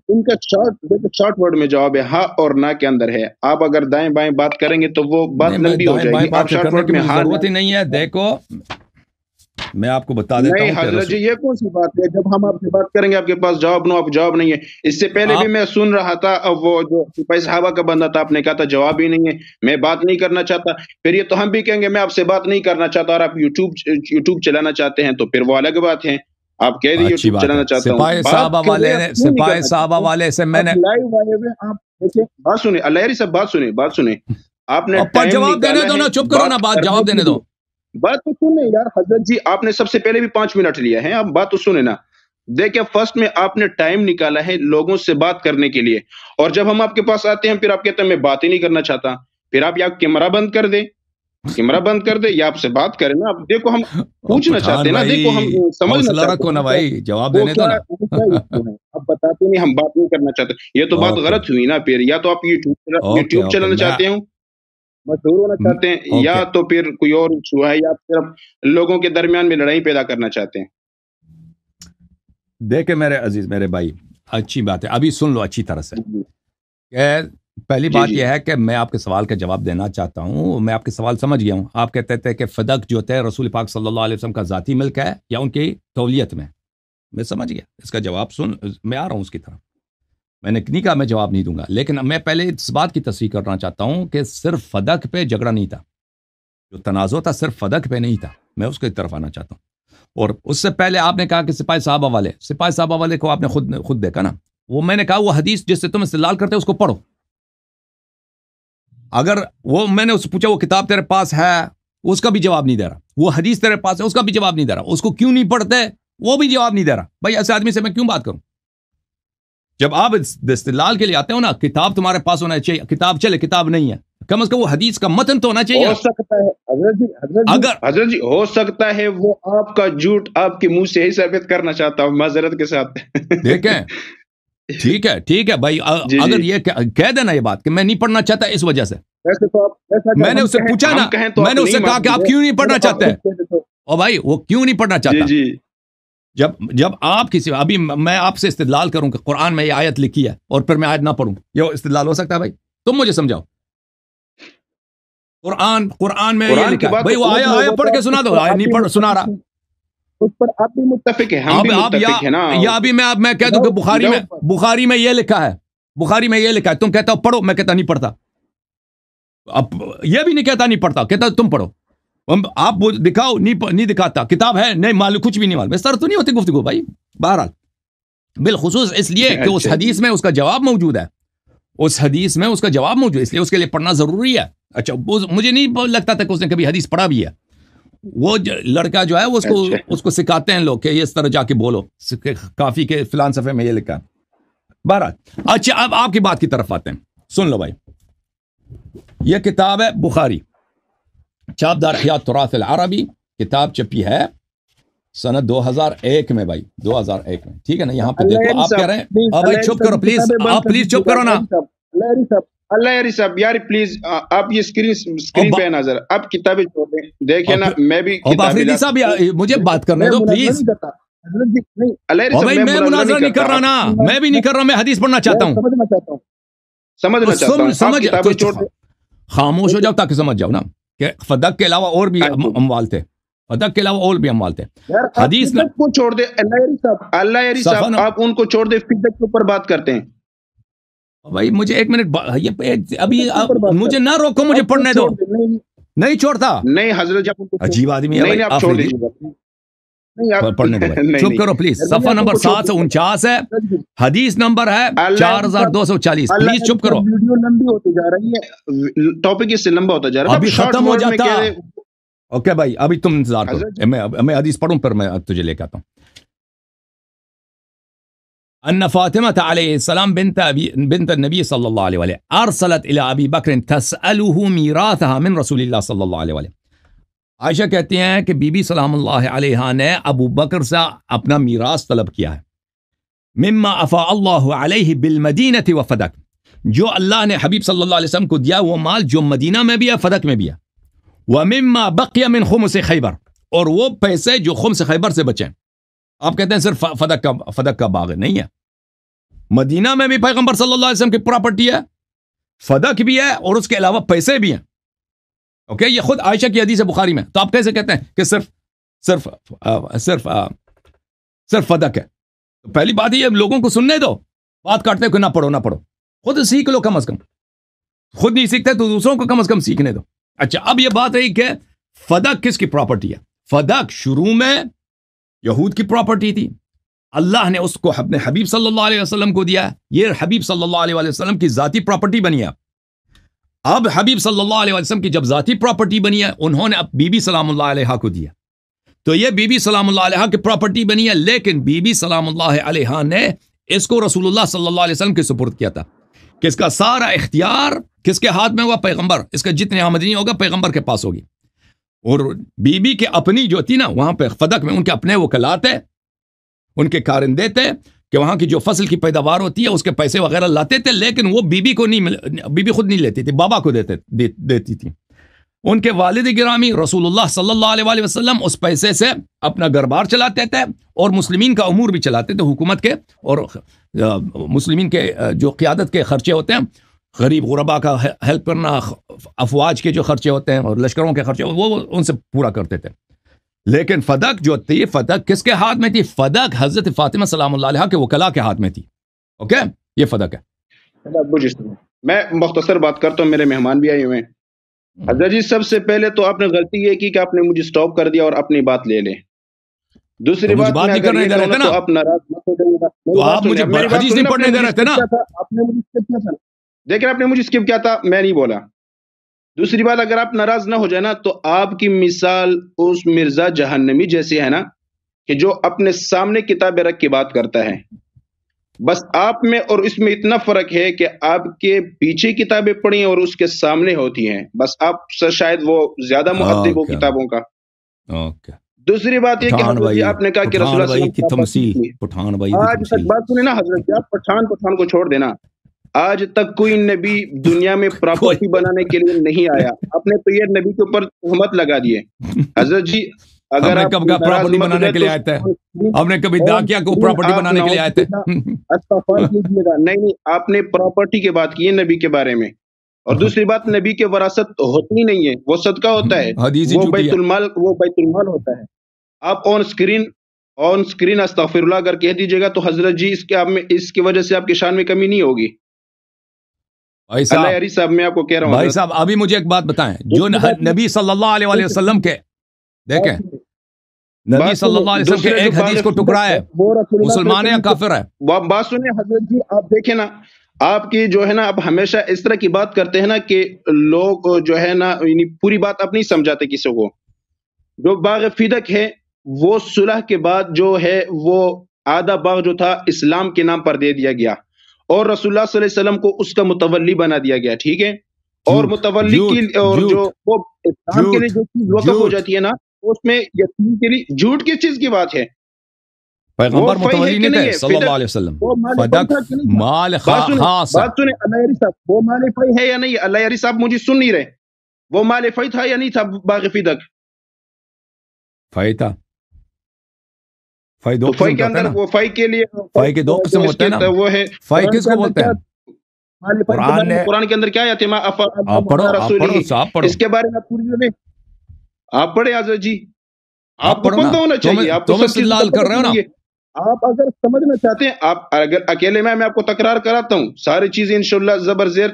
ان کا شارٹ ورڈ میں جواب ہے ہاں اور نہ کے اندر ہے. آپ اگر دائیں بائیں بات کریں گے تو وہ بات لمبی ہو جائے گی. آپ شارٹ ورڈ میں ضرورت ہی نہیں ہے. دیکھو میں آپ کو بتا دیتا ہوں. نہیں حضرت جی, یہ کون سی بات ہے, جب ہم آپ سے بات کریں گے آپ کے پاس جواب نو, آپ جواب نہیں ہے. اس سے پہلے بھی میں سن رہا تھا, وہ جو سپاہی صحابہ کا بندہ تھا, آپ نے کہا تھا جواب ہی نہیں ہے, میں بات نہیں کرنا چاہتا. پھر یہ تو ہم بھی کہیں گے میں آپ سے بات نہیں کرنا چاہتا, اور آپ یوٹیوب چلانا چاہتے ہیں تو پھر وہ الگ بات ہے. آپ کہہ رہے یوٹیوب چلانا چاہتا ہوں. سپاہی صحابہ والے سے میں نے بات سنیں, اللہ صاحب بات سنیں, آپ نے جواب دینے دو نا, چپ کرو نا, بات جواب دینے دو. بات تو سنیں یار حضرت جی, آپ نے سب سے پہلے بھی 5 منٹ لیا ہے, آپ بات تو سنیں نا. دیکھیں فرسٹ میں آپ نے ٹائم نکالا ہے لوگوں سے بات کرنے کے لیے, اور جب ہم آپ کے پاس آتے ہیں پھر آپ کہتے ہیں میں بات ہی نہیں کرنا چاہتا. پھر آپ یا کیمرہ بند کر دیں, یا آپ سے بات کریں نا. اب دیکھو ہم پوچھنا چاہتے ہیں نا, دیکھو ہم سمجھنا چاہتے ہیں نا بھائی, جواب دینے دو نا. اب بتاتے نہیں ہم بات نہیں کرنا چاہتے, یہ تو بات غلط ہوئی نا. پھر یا تو آپ یوٹیوب چلانا چاہتے ہوں, مشہور ہونا چاہتے ہیں, یا تو پھر کوئی اور ایشو ہے, یا صرف لوگوں کے درمیان میں لڑائی پیدا کرنا چاہتے ہیں. دیکھیں میرے عزیز, میرے بھائی, اچھی بات ہے, ابھی سن لو اچھی طرح سے. پہلی بات یہ ہے کہ میں آپ کے سوال کا جواب دینا چاہتا ہوں. میں آپ کے سوال سمجھ گیا ہوں. آپ کہتے تھے کہ فدق جو تھے رسول پاک صلی اللہ علیہ وسلم کا ذاتی ملک ہے یا ان کی تولیت میں. میں سمجھ گیا, اس کا جواب سن, میں آ رہا ہوں اس کی طرف. میں نے نہیں کہا میں جواب نہیں دوں گا, لیکن میں پہلے اس بات کی تصحیح کرنا چاہتا ہوں کہ صرف فدق پہ جھگڑا نہیں تھا, جو تنازع تھا صرف فدق پہ نہیں تھا. میں اس کی طرف آنا چاہتا ہوں. اور اس سے پہلے آپ نے کہا کہ سپاہی صحابہ والے کو آپ نے خود دیکھا نا. وہ میں نے کہا وہ حدیث جس سے تم استدلال کرتے اس کو پڑھو. اگر وہ میں نے اس سے پوچھا وہ کتاب تیرے پاس ہے, اس کا بھی جواب نہیں دے رہا. وہ حدیث تیرے پاس ہے, اس کا بھی جواب نہیں دے رہا. اس کو کیوں نہیں پڑھتے, وہ بھی جواب نہیں دے رہا. بھائی ایسے آدمی سے میں کیوں بات کروں؟ جب آپ استدلال کے لیے آتے ہو نا, کتاب تمہارے پاس ہونا چاہیے. کتاب چلے, کتاب نہیں ہے, کم از کم وہ حدیث کا متن تو ہونا چاہیے. ہو سکتا ہے حضرت جی ہو سکتا ہے وہ آپ کا جھوٹ آپ کے منہ سے ہی ثابت کرنا چاہتا ہوں معذرت کے ساتھ. دیکھیں ٹھیک ہے بھائی, اگر یہ کہہ دینا یہ بات کہ میں نہیں پڑھنا چاہتا اس وجہ سے. میں نے اس سے پوچھا نا, میں نے اس سے کہا کہ آپ کیوں نہیں پڑھنا چاہتے, اور بھائی وہ کیوں نہیں پڑھنا چاہتا. جب آپ کسی, ابھی میں آپ سے استدلال کروں کہ قرآن میں یہ آیت لکھی ہے اور پھر میں آیت نہ پڑھوں, یہ استدلال ہو سکتا ہے؟ بھائی تم مجھے سمجھاؤ. قرآن میں یہ لکھا ہے بھائی، وہ آیا پڑھ کے سنا دو، نہیں پڑھ سنا رہا اس پر آپ بھی متفق ہیں، ہم بھی متفق ہیں نا. یا ابھی میں کہہ دوں کہ بخاری میں یہ لکھا ہے، بخاری میں یہ لکھا ہے، تم کہتا ہو پڑھو، میں کہتا نہیں پڑھتا. اب یہ بھی نہیں کہتا نہیں پڑھتا، کہتا تم پڑھو. آپ دکھاؤ، نہیں دکھاتا، کتاب ہے نہیں معلوم، کچھ بھی نہیں معلوم. اس طرح تو نہیں ہوتی گفتگو بھائی. بہرحال بالخصوص اس لیے کہ اس حدیث میں اس کا جواب موجود ہے، اس حدیث میں اس کا جواب موجود ہے، اس لیے اس کے لیے پڑھنا ضروری ہے. اچھا مجھے نہیں لگتا تھا کہ اس نے کبھی حدیث پڑھا بھی ہے. وہ لڑکا جو ہے وہ اس کو سکھاتے ہیں لوگ کہ یہ اس طرح جا کے بولو، کافی کے فلان صفحے میں یہ لکھا ہے. بہرحال اچھا اب آپ کی بات کی طرف آتے ہیں. سن لو بھائی، یہ کتاب ہے بخاری، چاپدار احیاء تراث العربی، کتاب چھپی ہے سنہ 2001 میں بھائی، 2001 میں. ٹھیک ہے نا؟ یہاں پہ دیکھو آپ کہہ رہے ہیں بھائی چپ کرو پلیز، آپ پلیز چپ کرو نا. اللہ یاری صاحب یار پلیز آپ یہ اسکرین پہ نظر، آپ کتابیں چھوڑ دیں. دیکھیں نا میں بھی آفریدی صاحب مجھے بات کرنے دو پلیز. میں مناظرہ نہیں کر رہا نا، میں بھی نہیں کر رہا، میں حدیث پڑھنا چاہتا ہوں، سمجھنا چاہتا ہوں. خاموش ہو جاؤ تاکہ سمجھ جاؤ نا کہ فدق کے علاوہ اور بھی اموال تھے، فدق کے علاوہ اور بھی اموال تھے. حدیث کو چھوڑ دے. اللہ یاری صاحب آپ ان کو چھوڑ دے، فدق کے اوپر بات کرتے ہیں. بھائی مجھے ایک منٹ، ابھی مجھے نہ روکو، مجھے پڑھنے دو. نہیں چھوڑتا، نہیں حضرت جب عجیب آدمی ہے پڑھنے دو. چپ کرو پلیز. صفحہ نمبر 749 ہے، حدیث نمبر ہے 4240. پلیز چپ کرو. ویڈیو لمبی ہوتی جا رہی ہے، ٹاپک اس سے لمبا ہوتا جا رہا ہے، ابھی ختم ہو جاتا. اوکے بھائی ابھی تم انتظار کرو، میں حدیث پڑھوں پھر میں تجھے لے کے آتا ہوں. ان فاطمہ علیہ السلام بنت النبی صلی اللہ علیہ وآلہ ارسلت الى ابی بکر تسألہ میراثها من رسول اللہ صلی اللہ علیہ وآلہ. عائشہ کہتی ہیں کہ بی بی سلام اللہ علیہ نے ابو بکر سے اپنا میراث طلب کیا ہے. مما افاء اللہ علیہ بالمدینہ وفدک، جو اللہ نے حبیب صلی اللہ علیہ وسلم کو دیا وہ مال جو مدینہ میں بھی ہے فدق میں بھی ہے. ومما بقی من خمس خیبر، اور وہ پیسے جو خمس خیبر سے بچیں. آپ کہتے ہیں صرف فدق کا باغ نہیں ہے، مدینہ میں بھی پیغمبر صلی اللہ علیہ وسلم کی پراپرٹی ہے، فدق بھی ہے، اور اس کے علاوہ پیسے بھی ہیں. اوکے یہ خود عائشہ کی حدیث ہے بخاری میں. تو آپ کیسے کہتے ہیں کہ صرف فدق ہے؟ تو پہلی بات یہ لوگوں کو سننے دو، بات کرتے ہیں کہ نہ پڑھو نہ پڑھو، خود سیکھ لو کم از کم. خود نہیں سیکھتے تو دوسروں کو کم از کم سیکھنے دو. اچھا اب یہ بات رہی کہ فدق کس کی پراپرٹی ہے. فدق شروع میں یہود کی پراپرٹی تھی، اللہ نے اس کو اپنے حبیب صلی اللہ علیہ وسلم کو دیا. یہ حبیب صلی اللہ علیہ وسلم کی ذاتی پراپرٹی بنی ہے. اب حبیب صلی اللہ علیہ وسلم کی جب ذاتی پراپرٹی بنی ہے، انہوں نے اب بی بی سلام اللہ علیہ کو دیا، تو یہ بی بی سلام اللہ علیہ کی پراپرٹی بنی ہے. لیکن بی بی سلام اللہ علیہ نے اس کو رسول اللہ صلی اللہ علیہ وسلم کے سپرد کیا تھا کہ اس کا سارا اختیار کس کے ہاتھ میں ہوگا؟ پیغمبر. اس کا جتنے آمدنی ہوگا پیغمبر کے پاس ہوگی. اور بی بی کے اپنی جو تھی نا وہاں پہ فدق میں ان کے اپنے وکلات ہے، ان کے کارندے تھے کہ وہاں کی جو فصل کی پیداوار ہوتی ہے اس کے پیسے وغیرہ لاتے تھے. لیکن وہ بی بی کو نہیں، بی بی خود نہیں لیتی تھی، بابا کو دیتی تھی. ان کے والد گرامی رسول اللہ صلی اللہ علیہ وآلہ وسلم اس پیسے سے اپنا گھر بار چلاتے تھے اور مسلمین کا امور بھی چلاتے تھے، حکومت کے اور مسلمین کے جو قیادت کے خرچے ہوتے ہیں، غریب غربا کا ہیلپ کرنا، افواج کے جو خرچے ہوتے ہیں اور لشکروں کے خرچے وہ ان سے پورا کرتے تھے. لیکن فدق جو تھی، فدق کس کے ہاتھ میں تھی؟ فدق حضرت فاطمہ سلام اللہ علیہ کے وکلا کے ہاتھ میں تھی. اوکے یہ فدق ہے. میں مختصر بات کرتا ہوں، میرے مہمان بھی آئے ہوئے ہیں. حضرت جی سب سے پہلے تو آپ نے غلطی یہ کی کہ آپ نے مجھے سٹاپ کر دیا اور اپنی بات لے لیں. دوسری بات نہیں کرنے دے رہے تھے نا، آپ ناراض مت ہو جائیے گا. تو آپ مجھے حدیث نہیں پڑھنے دے رہے تھے نا. آپ نے مجھے اسکپ کیا تھا، دیکھیں آپ نے مجھے اسکپ کیا تھا، میں نہیں بولا. دوسری بات اگر آپ ناراض نہ ہو جائے نا تو آپ کی مثال اس مرزا جہنمی جیسی ہے نا کہ جو اپنے سامنے کتابیں رکھ کے بات کرتا ہے. بس آپ میں اور اس میں اتنا فرق ہے کہ آپ کے پیچھے کتابیں پڑھی اور اس کے سامنے ہوتی ہیں. بس آپ سے شاید وہ زیادہ مؤدب ہو کتابوں کا. دوسری بات یہ کہ آپ نے کہا کہ رسول اللہ کی تمثیل، آج تک بات سنیں نا حضرت، آپ پٹھان کو چھوڑ دینا. آج تک کوئی نبی دنیا میں پراپرٹی بنانے کے لیے نہیں آیا. آپ نے تو یہ نبی کے اوپر تہمت لگا دیے. حضرت جی اگر آپ پراپرٹی بنانے کے لیے آئے تھے، ہم نے کبھی دعا کیا کہ پراپرٹی بنانے کے لیے آئے تھے؟ نہیں، آپ نے پراپرٹی کی بات کی ہے نبی کے بارے میں، اور دوسری بات نبی کے وراثت ہوتی نہیں ہے، وہ صدقہ ہوتا ہے، وہ بیت المال ہوتا ہے. آپ آن اسکرین استغفر اللہ اگر کہہ دیجیے گا تو حضرت جی اس کی وجہ سے آپ کی شان میں کمی نہیں ہوگی. اللہ صاحب میں آپ کو کہہ رہا ہوں بھائی صاحب ابھی مجھے ایک بات بتائیں، جو نبی صلی اللہ علیہ وسلم کے دیکھیں نبی صلی اللہ علیہ وسلم کے ایک حدیث کو ٹکرا ہے، مسلمان ہے یا کافر ہے؟ بات سنیں حضرت جی، آپ دیکھیں نا، آپ کی جو ہے نا اب ہمیشہ اس طرح کی بات کرتے ہیں نا کہ لوگ جو ہے نا پوری بات آپ نہیں سمجھاتے کسی کو. جو باغ فیدق ہے وہ صلح کے بعد جو ہے وہ آدھا باغ جو تھا اسلام کے نام پر دے دیا گیا اور رسول اللہ صلی اللہ علیہ وسلم کو اس کا متولی بنا دیا گیا، ٹھیک ہے. اور متولی کی اور جو وہ اسلام کے لیے جو چیز وقف ہو جاتی ہے نا اس میں یتیم کے لیے جھوٹ کس چیز کی بات ہے؟ پیغمبر متولی نہیں تھے صلی اللہ علیہ وسلم، فدق مال خاص. بات سنیں اللہ یاری صاحب، وہ مال فی ہے یا نہیں؟ اللہ یاری صاحب مجھے سن نہیں رہے، وہ مال فی تھا یا نہیں تھا باغ فیدق؟ فی تھا. فی دو فی کے اندر وہ فی کے لیے فی کے دو قسم ہوتے ہیں نا، وہ ہے فی کس کو بولتے ہیں؟ قرآن کے اندر کیا آیت ہے؟ آپ پڑھو اس کے بارے میں پوری آپ پڑھے حضرت جی، آپ کو پتہ ہونا چاہیے. آپ تم استدلال کر رہے ہو نا، آپ اگر سمجھنا چاہتے ہیں، آپ اگر اکیلے میں آپ کو تکرار کراتا ہوں ساری چیزیں انشاءاللہ زبر زیر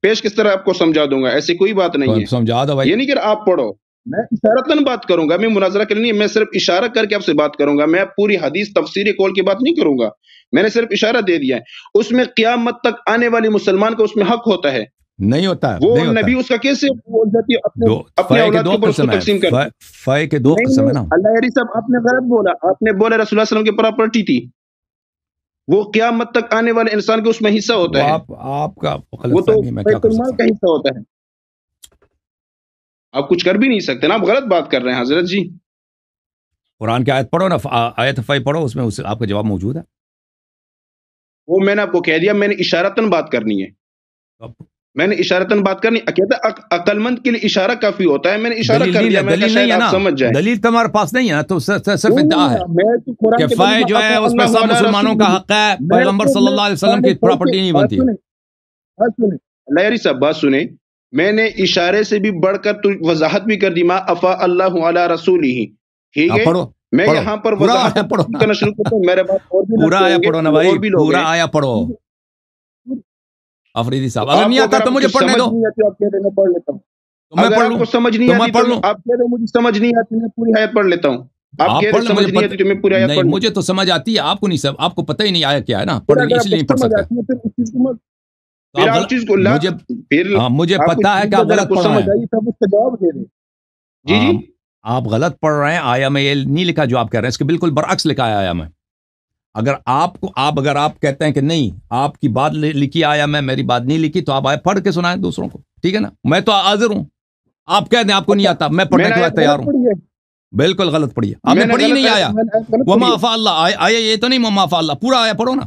پیش کس طرح آپ کو سمجھا دوں گا، ایسی کوئی بات نہیں ہے. سمجھا دو بھائی، یہ نہیں کہ آپ پڑھو، میں اشارتاً بات کروں گا، میں مناظرہ کرنے نہیں، میں صرف اشارہ کر کے آپ سے بات کروں گا. میں پوری حدیث تفسیر قول کی بات نہیں کروں گا، میں نے صرف اشارہ دے دیا ہے. اس میں قیامت تک آنے والی مسلمان کو اس میں حق ہوتا ہے. نہیں ہوتا ہے، وہ نبی اس کا کیسے اپنے اولاد کے اوپر اس کو تقسیم کرتا ہے؟ فی کے دو قسم ہے نا. اللہ یاری صاحب آپ نے غلط بولا، آپ نے بولا رسول اللہ صلی اللہ علیہ وسلم کی پراپرٹی تھی، وہ قیامت تک آنے والے انسان کے اس میں حصہ ہوتا ہے. آپ کا وہ تو بیت المال کا حصہ ہوتا ہے، آپ کچھ کر بھی نہیں سکتے نا، آپ غلط بات کر رہے ہیں حضرت جی. قرآن کی آیت پڑھو نا، آیت فی پڑھو، اس میں آپ کا جواب موجود ہے. وہ میں نے آپ کو کہہ دیا، میں نے اشارتاً بات کرنی ہے، میں نے اشارتاً بات کرنی. کہتا عقل مند کے لیے اشارہ کافی ہوتا ہے، میں نے اشارہ کر دیا، میں نے شاید آپ سمجھ جائیں. دلیل تمہارے پاس نہیں ہے نا، تو صرف ادعا ہے کہ فی جو ہے اس میں سب مسلمانوں کا حق ہے، پیغمبر صلی اللہ علیہ وسلم کی پراپرٹی نہیں بنتی. اللہ یاری صاحب بات سنیں، میں نے اشارے سے بھی بڑھ کر وضاحت بھی کر دی، ما افا اللہ علی رسولہ، ٹھیک ہے. میں یہاں پر وضاحت کرنا شروع کرتا ہوں، میرے بات اور بھی پورا آیا پڑھو نا بھائی، پورا آیا پڑھو. افریدی صاحب اگر نہیں آتا تو مجھے پڑھنے دو، اگر آپ کو سمجھ نہیں آتی تو آپ کہہ رہے مجھے سمجھ نہیں آتی، میں پوری آیت پڑھ لیتا ہوں. آپ کہہ رہے سمجھ نہیں آتی تو میں پوری آیت پڑھ لیتا ہوں. مجھے تو سمجھ آتی ہے، آپ کو نہیں، آپ کو پتہ ہی نہیں آیا کیا ہے نا، اس لیے نہیں پڑھ سکتا. مجھے پتا ہے کہ آپ غلط پڑھ رہے ہیں. جی جی آپ غلط پڑھ رہے ہیں. آیا میں یہ نہیں لکھا جو آپ کہہ رہے ہیں، اس کے بالکل برعکس لکھا ہے آیا میں. اگر آپ کہتے ہیں کہ نہیں آپ کی بات لکھی آیا میں، میری بات نہیں لکھی، تو آپ آئے پڑھ کے سنائیں دوسروں کو، ٹھیک ہے نا. میں تو حاضر ہوں، آپ کہہ دیں آپ کو نہیں آتا، میں پڑھنے کے لیے تیار ہوں. بالکل غلط پڑھی ہے آپ نے، پڑھی نہیں آیا. وما افاء اللہ آیا یہ تو نہیں، وما افاء اللہ پورا آیا پڑھو نا.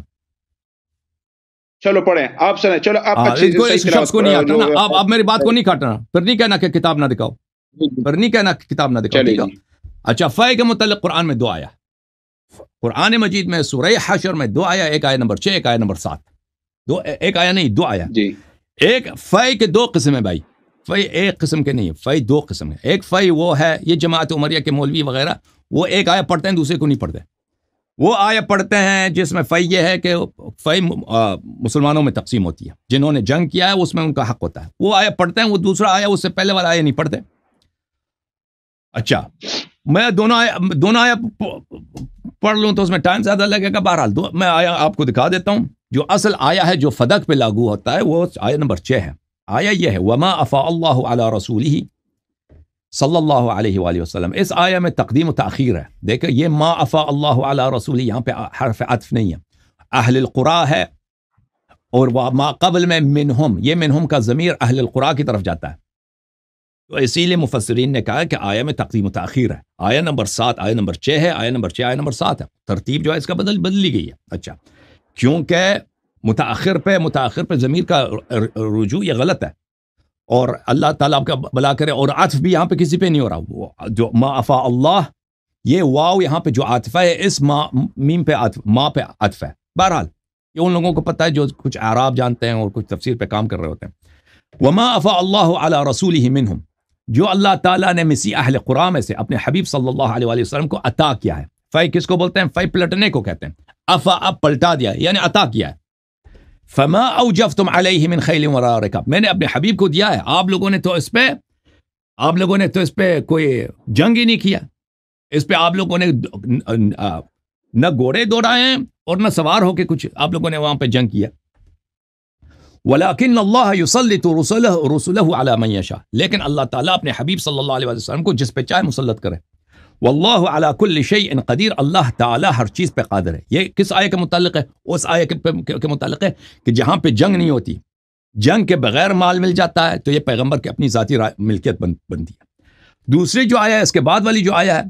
چلو پڑھیں آپ سنیں، چلو آپ اس شخص کو نہیں آتا نا، آپ میری بات کو نہیں کاٹنا، پھر نہیں کہنا کہ کتاب نہ دکھاؤ، پھر نہیں کہنا کہ کتاب نہ دکھاؤ، ٹھیک ہے. اچھا فی کے متعلق قرآن میں 2 آیا، قرآن مجید میں سورہ حشر میں 2 آیا، ایک آیا نمبر 6، ایک آیا نمبر 7. ایک آیا نہیں 2 آیا. ایک فی کے 2 قسم ہے بھائی، فی ایک قسم کے نہیں، فی 2 قسم ہے. ایک فی وہ ہے، یہ جماعت عمریہ کے مولوی وغیرہ وہ ایک آیا پڑھتے ہیں، دوسرے کو نہیں پڑھتے. وہ آیا پڑھتے ہیں جس میں فی یہ ہے کہ فی مسلمانوں میں تقسیم ہوتی ہے، جنہوں نے جنگ کیا ہے اس میں ان کا حق ہوتا ہے، وہ آیا پڑھتے ہیں. وہ دوسرا آیا اس سے پہلے والا آیا نہیں پڑھتے. اچھا میں دونوں آیا پڑھ لوں تو اس میں ٹائم زیادہ لگے گا. بہرحال میں آیا آپ کو دکھا دیتا ہوں. جو اصل آیا ہے جو فدق پہ لاگو ہوتا ہے وہ آیا نمبر 6 ہے. آیا یہ ہے وما افاء اللہ علی رسولہ صلی اللہ علیہ وآلہ وسلم. اس آیا میں تقدیم و تاخیر ہے. دیکھیں یہ ما افاء اللہ علی رسولہ یہاں پہ حرف عطف نہیں ہے، اہل القرى ہے، اور ما قبل میں منہم، یہ منہم کا ضمیر اہل القرى کی طرف جاتا ہے. تو اسی لیے مفسرین نے کہا کہ آیا میں تقدیم و تاخیر ہے. آیا نمبر 7 آیا نمبر 6 ہے، آیا نمبر 6 آیا نمبر 7 ہے. ترتیب جو ہے اس کا بدلی گئی ہے. اچھا کیونکہ متاخر پہ ضمیر کا رجوع یہ غلط ہے، اور اللہ تعالیٰ آپ کا بلا کرے. اور عطف بھی یہاں پہ کسی پہ نہیں ہو رہا. جو ما افاء اللہ یہ واو یہاں پہ جو عاطفہ ہے اس میم پہ ما پہ عطف ہے. بہرحال یہ ان لوگوں کو پتہ ہے جو کچھ اعراب جانتے ہیں اور کچھ تفسیر پہ کام کر رہے ہوتے ہیں. وما افاء اللہ علی رسولہ منہم، جو اللہ تعالیٰ نے مسی اہل قرآن میں سے اپنے حبیب صلی اللہ علیہ وآلہ وسلم کو عطا کیا ہے. فی کس کو بولتے ہیں؟ فی پلٹنے کو کہتے ہیں. افا اب پلٹا دیا یعنی عطا کیا ہے. فما اوجفتم علیہ من خیل ولا رکاب، میں نے اپنے حبیب کو دیا ہے، آپ لوگوں نے تو اس پہ کوئی جنگ ہی نہیں کیا، اس پہ آپ لوگوں نے نہ گھوڑے دوڑائے ہیں اور نہ سوار ہو کے کچھ آپ لوگوں نے وہاں پہ جنگ کیا. ولیکن اللہ یسلط رسلہ علی من یشاء، لیکن اللہ تعالیٰ اپنے حبیب صلی اللہ علیہ وسلم کو جس پہ چاہے مسلط کرے. واللہ علی کل شیء قدیر، اللہ تعالیٰ ہر چیز پہ قادر ہے. یہ کس آیت کے متعلق ہے؟ اس آیت کے متعلق ہے کہ جہاں پہ جنگ نہیں ہوتی، جنگ کے بغیر مال مل جاتا ہے تو یہ پیغمبر کی اپنی ذاتی ملکیت بنتی ہے. دوسری جو آیا ہے اس کے بعد والی جو آیا ہے،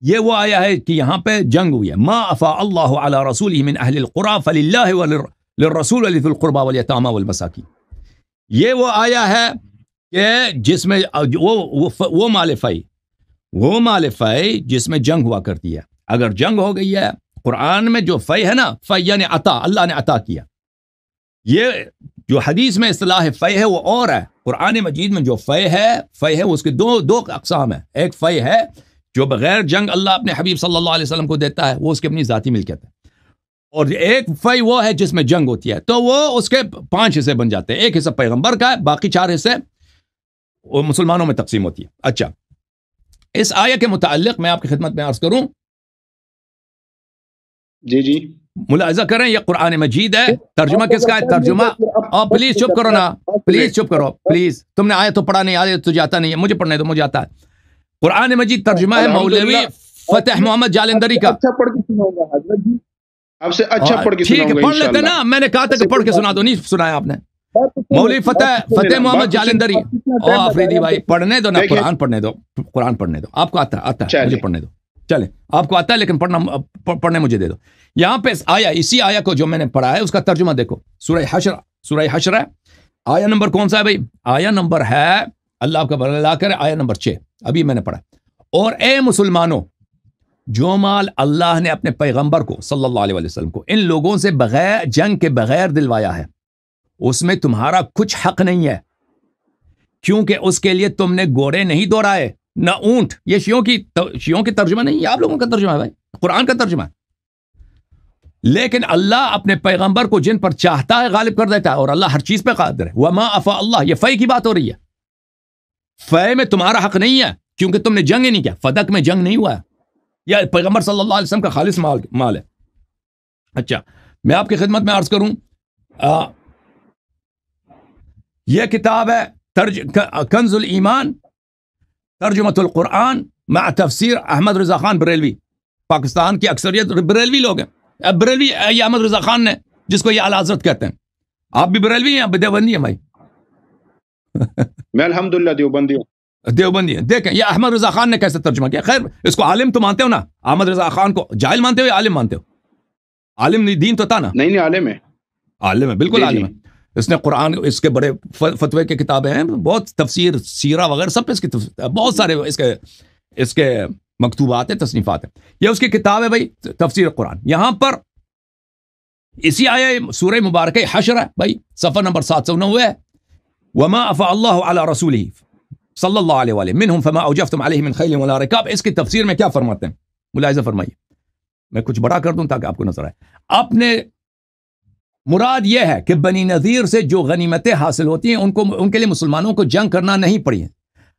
یہ وہ آیا ہے کہ یہاں پہ جنگ ہوئی ہے. ما افاء اللہ علی رسولہ من اہل القرى فللہ وللرسول ولذی القربى والیتامى والمساکین. یہ وہ آیا ہے کہ جس میں وہ مال فی جس میں جنگ ہوا کرتی ہے. اگر جنگ ہو گئی ہے، قرآن میں جو فی ہے نا، فی یعنی عطا، اللہ نے عطا کیا. یہ جو حدیث میں اصطلاح فی ہے وہ اور ہے. قرآن مجید میں جو فی ہے اس کے دو اقسام ہیں. ایک فی ہے جو بغیر جنگ اللہ اپنے حبیب صلی اللہ علیہ وسلم کو دیتا ہے، وہ اس کی اپنی ذاتی ملکیت ہے. اور ایک فی وہ ہے جس میں جنگ ہوتی ہے، تو وہ اس کے 5 حصے بن جاتے ہیں. ایک حصہ پیغمبر کا ہے، باقی 4 حصے وہ مسلمانوں میں تقسیم ہوتی ہے. اچھا، اس آیت کے متعلق میں آپ کی خدمت میں عرض کروں. جی ملاحظہ کریں، یہ قرآن مجید ہے. ترجمہ کس کا ہے؟ ترجمہ پلیز چپ کرو نا، پلیز چپ کرو پلیز. تم نے آیت تو پڑھا نہیں، آیت تو جاتا نہیں ہے، مجھے پڑھنے دو، مجھے آتا ہے. قرآن مجید ترجمہ ہے مولوی فتح محمد جالندری کا. اچھا پڑھ کے سناؤں گا حضرت جی، آپ سے اچھا پڑھ کے سناؤں گا. ٹھیک ہے، پڑھ لیتے نا، میں نے کہا تھا کہ پڑھ کے سنا دو، نہیں سنایا آپ نے. مولوی فتح محمد جالندری. آفریدی بھائی پڑھنے دو نا، قرآن پڑھنے دو. آپ کو آتا ہے، مجھے پڑھنے دو. چلے، آپ کو آتا ہے لیکن پڑھنے مجھے دے دو. یہاں پہ اسی آیا کو جو میں نے پڑھا ہے اس کا ترجمہ دیکھو. سورہ حشر ہے. آیا نمبر کون سا ہے بھائی؟ آیا نمبر ہے، اللہ آپ کا بھلا کرے، آیا نمبر 6 ابھی میں نے پڑھا. اور اے مسلمانوں، جو مال اللہ نے اپنے پیغمبر کو صلی اللہ علیہ وسلم کو ان لوگوں سے بغیر جنگ کے بغیر دلوایا ہے، اس میں تمہارا کچھ حق نہیں ہے، کیونکہ اس کے لیے تم نے گھوڑے نہیں دوڑائے نہ اونٹ. یہ شیعوں کی ترجمہ نہیں، یہ آپ لوگوں کا ترجمہ ہے بھائی، قرآن کا ترجمہ ہے. لیکن اللہ اپنے پیغمبر کو جن پر چاہتا ہے غالب کر دیتا ہے، اور اللہ ہر چیز پہ قادر ہے. وما افاء اللہ، یہ فی کی بات ہو رہی ہے. فی میں تمہارا حق نہیں ہے کیونکہ تم نے جنگ ہی نہیں کیا، فدق میں جنگ نہیں ہوا ہے، یا پیغمبر صلی اللہ علیہ وسلم کا خالص مال ہے. اچھا، میں آپ کی خدمت میں عرض کروں، یہ کتاب ہے کنز الایمان ترجمۃ القرآن مع تفسیر احمد رضا خان بریلوی. پاکستان کی اکثریت بریلوی لوگ ہیں. اب بریلوی یہ احمد رضا خان نے، جس کو یہ اعلی حضرت کہتے ہیں. آپ بھی بریلوی ہیں، آپ دیوبندی ہیں بھائی؟ میں الحمدللہ دیوبندی ہوں. دیوبندی ہیں. دیکھیں یہ احمد رضا خان نے کیسے ترجمہ کیا. خیر، اس کو عالم تو مانتے ہو نا؟ احمد رضا خان کو جاہل مانتے ہو یا عالم مانتے ہو؟ عالم دین تو تھا نا؟ نہیں عالم ہے. عالم ہے، بالکل عالم ہے. اس نے قرآن، اس کے بڑے فتوے کی کتابیں ہیں، بہت تفسیر، سیرہ وغیرہ سب پہ اس کی بہت سارے اس کے مکتوبات ہیں، تصنیفات ہیں. یہ اس کی کتاب ہے بھائی، تفسیر قرآن. یہاں پر اسی آیہ سورہ مبارکہ حشر ہے بھائی، صفحہ نمبر 790 ہے. وما افاء اللہ علی رسولہ صلی اللہ علیہ وآلہ منہم فما اوجفتم علیہ من خیل ولا رکاب. اس کی تفسیر میں کیا فرماتے ہیں؟ ملاحظہ فرمائیے. میں کچھ بڑا کر دوں تاکہ آپ کو نظر آئے. اپنے مراد یہ ہے کہ بنی نذیر سے جو غنیمتیں حاصل ہوتی ہیں ان کے لیے مسلمانوں کو جنگ کرنا نہیں پڑی ہے.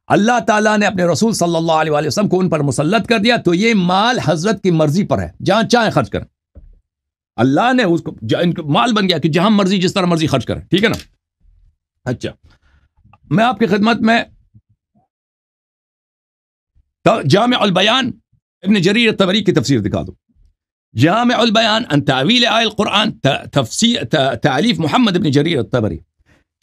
اللہ تعالیٰ نے اپنے رسول صلی اللہ علیہ وآلہ وسلم کو ان پر مسلط کر دیا، تو یہ مال حضرت کی مرضی پر ہے، جہاں چاہیں خرچ کریں. اللہ نے اس کو مال بن گیا کہ جہاں مرضی جس طرح مرضی خرچ کریں. ٹھیک ہے نا؟ اچھا، میں آپ کی خدمت میں جامع البیان ابن جریر الطبری کی تفسیر دکھا دوں. جامع البیان عن تعویل آیہ القرآن تألیف محمد ابن جریر الطبری،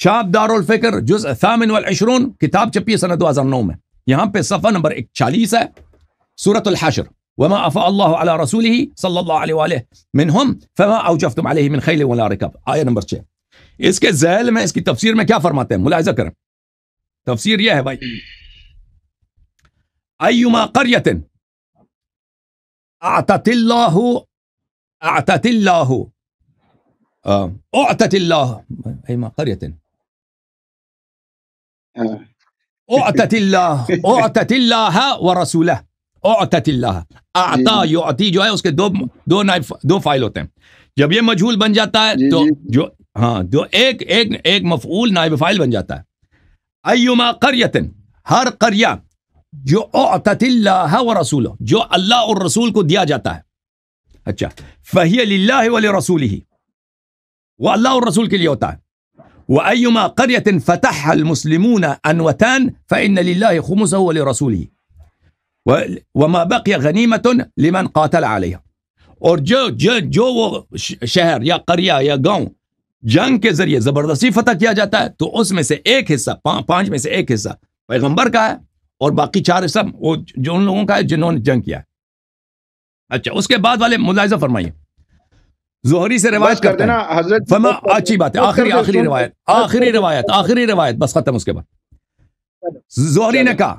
شاب دار الفکر، جزء 28، کتاب چھپی ہے سنہ 2009 میں. یہاں پہ صفحہ نمبر 41 ہے، سورۃ الحشر. وما افاء اللہ علی رسولہ صلی اللہ علیہ وآلہ منہم فما اوجفتم علیہ من خیل ولا رکاب، آیہ نمبر 6. اس کے ذیل میں، اس کی تفسیر میں کیا فرماتے ہیں؟ ملاحظہ کریں. تفسیر یہ ہے بھائی، ایما قریۃ اعطت اللہ ایما قریۃ اعطت اللہ ورسولہ، اعطت اللہ، اعطا یعطی جو ہے اس کے دو فائل ہوتے ہیں. جب یہ مجہول بن جاتا ہے تو جو ایک مفعول نائب فاعل بن جاتا ہے. ایما قریۃ، ہر قریہ جو اعطت اللہ ورسولہ، جو اللہ اور رسول کو دیا جاتا ہے. اچھا، فہی للہ ولرسولہ، وہ اللہ اور رسول کے لیے ہوتا ہے. وَأَيُّمَا قَرْيَةٍ فَتَحَّ الْمُسْلِمُونَ أَنْوَتَانِ فَإِنَّ لِلَّهِ خُمُسَهُ وَلِرَسُولِهِ وَمَا بَقِيَ غَنِيمَةٌ لِمَنْ قَاتَلَ عَلَيْهَا. اور جو وہ شہر یا قریہ یا گاؤں جنگ کے ذریعے زبردستی فتح کیا جاتا ہے تو اس میں سے ایک حصہ، 5 میں سے ایک حصہ پیغمبر کا ہے اور باقی 4 حصہ وہ جو ان لوگوں کا ہے جنہوں نے جنگ کیا ہے. اچھا، اس کے بعد والے ملاحظہ فرمائیے. زہری سے روایت کرتے ہیں حضرت، فما اچھی بات ہے، آخری روایت بس ختم. اس کے بعد زہری نے کہا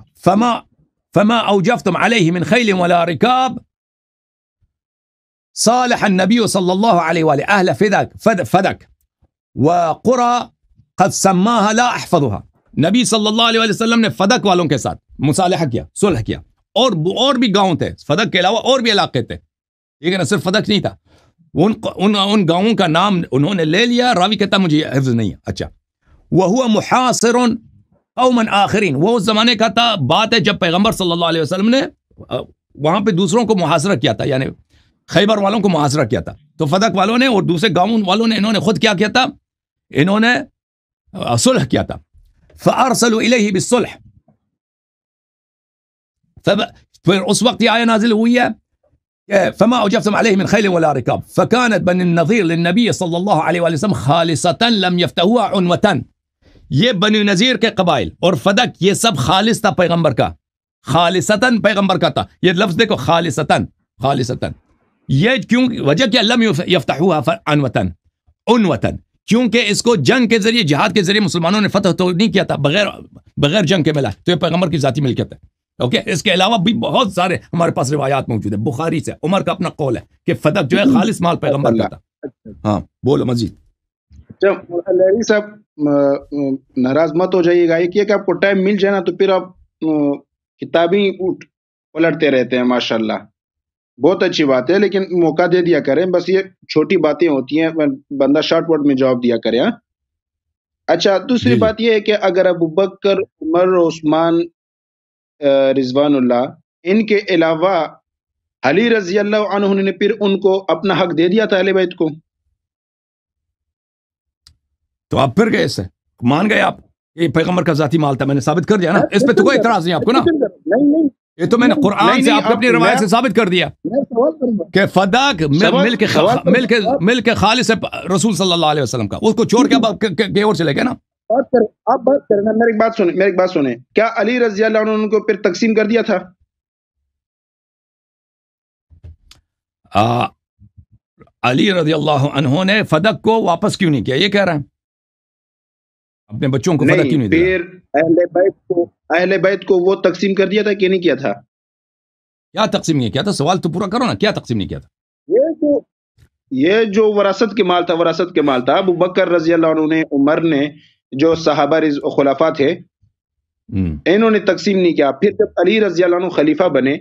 فما اوجفتم علیہ من خیل ولا رکاب صالح النبی صلی اللہ علیہ وآلہ اہل فدک وقرى قد سماها لا احفظها. نبی صلی اللہ علیہ وسلم نے فدک والوں کے ساتھ مصالحہ کیا، صلح کیا، اور بھی گاؤں تھے فدک کے علاوہ، اور بھی علاقے تھے، لیکن صرف فدک نہیں تھا. ان گاؤں کا نام انہوں نے لے لیا، راوی کہتا مجھے حفظ نہیں ہے. اچھا، وَهُوَ مُحَاصِرٌ قَوْمًا آخرین، وہ اس زمانے کا تھا، بات ہے جب پیغمبر صلی اللہ علیہ وسلم نے وہاں پہ دوسروں کو محاصرہ کیا تھا، یعنی خیبر والوں کو محاصرہ کیا تھا. تو فدک والوں نے اور دوسرے گاؤں والوں نے، انہوں نے خود کیا کیا تھا، انہوں نے صلح کیا تھا. فَأَرْسَلُوا إِلَيْهِ بِالصُّلْحِ، پھر اس وقت یہ آیہ نازل ہوئی ہے فما اوجفتم علیہ من خیل ولا رکاب فکانت بنی النظیر للنبی صلی اللہ علیہ وآلہ وسلم خالصتا لم یفتحوها عنوتا. یہ بنی نظیر کے قبائل اور فدک یہ سب خالص تھا پیغمبر کا، خالصتا پیغمبر کا تھا. یہ لفظ دیکھو، خالصتا، یہ کیوں وجہ کیا، لم یفتحوها عنوتا، کیونکہ اس کو جنگ کے ذریعے، جہاد کے ذریعے مسلمانوں نے فتح تو نہیں کیا تھا، بغیر جنگ کے ملا، تو یہ پیغمبر کی ذاتی ملکیت ہے. اوکے، اس کے علاوہ بھی بہت سارے ہمارے پاس روایات موجود ہیں. بخاری سے عمر کا اپنا قول ہے کہ فدق جو ہے خالص مال پیغمبر کا تھا. ہاں بولو مزید. لہری صاحب ناراض مت ہو جائیے گا، کہ آپ کو ٹائم مل جائے نا تو پھر آپ کتابیں پلٹتے رہتے ہیں. ماشاءاللہ بہت اچھی بات ہے، لیکن موقع دے دیا کریں. بس یہ چھوٹی باتیں ہوتی ہیں، بندہ شارٹ ورڈ میں جواب دیا کرے. اچھا، دوسری بات یہ ہے کہ اگر ابو بکر، عمر، عثمان رضوان اللہ، ان کے علاوہ علی رضی اللہ عنہ نے پھر ان کو اپنا حق دے دیا تھا اہل بیت کو، تو آپ پھر گئے، اس سے مان گئے آپ یہ پیغمبر کا ذاتی مال تھا. میں نے ثابت کر دیا نا، اس پہ تو کوئی اعتراض نہیں آپ کو نا. نہیں، یہ تو میں نے قرآن سے، آپ نے اپنی روایت سے ثابت کر دیا کہ فداک مل کے خالص رسول صلی اللہ علیہ وسلم کا، اس کو چھوڑ کے آپ کہیں اور چلے گئے نا. آپ بات کریں، میری بات سنیں. کیا علی رضی اللہ عنہ کو پھر تقسیم کر دیا تھا؟ علی رضی اللہ عنہ نے فدق کو واپس کیوں نہیں کیا، یہ کہہ رہے ہیں اپنے بچوں کو فدق کیوں نہیں دیا؟ پھر اہل بیت کو وہ تقسیم کر دیا تھا کہ نہیں کیا تھا؟ کیا تقسیم نہیں کیا تھا؟ سوال تو پورا کرو نا، کیا تقسیم نہیں کیا تھا؟ یہ جو وراثت کے مال تھا، ابو بکر رضی اللہ عنہ نے، عمر نے، جو صحابہ خلفاء تھے، انہوں نے تقسیم نہیں کیا. پھر جب علی رضی اللہ عنہ خلیفہ بنے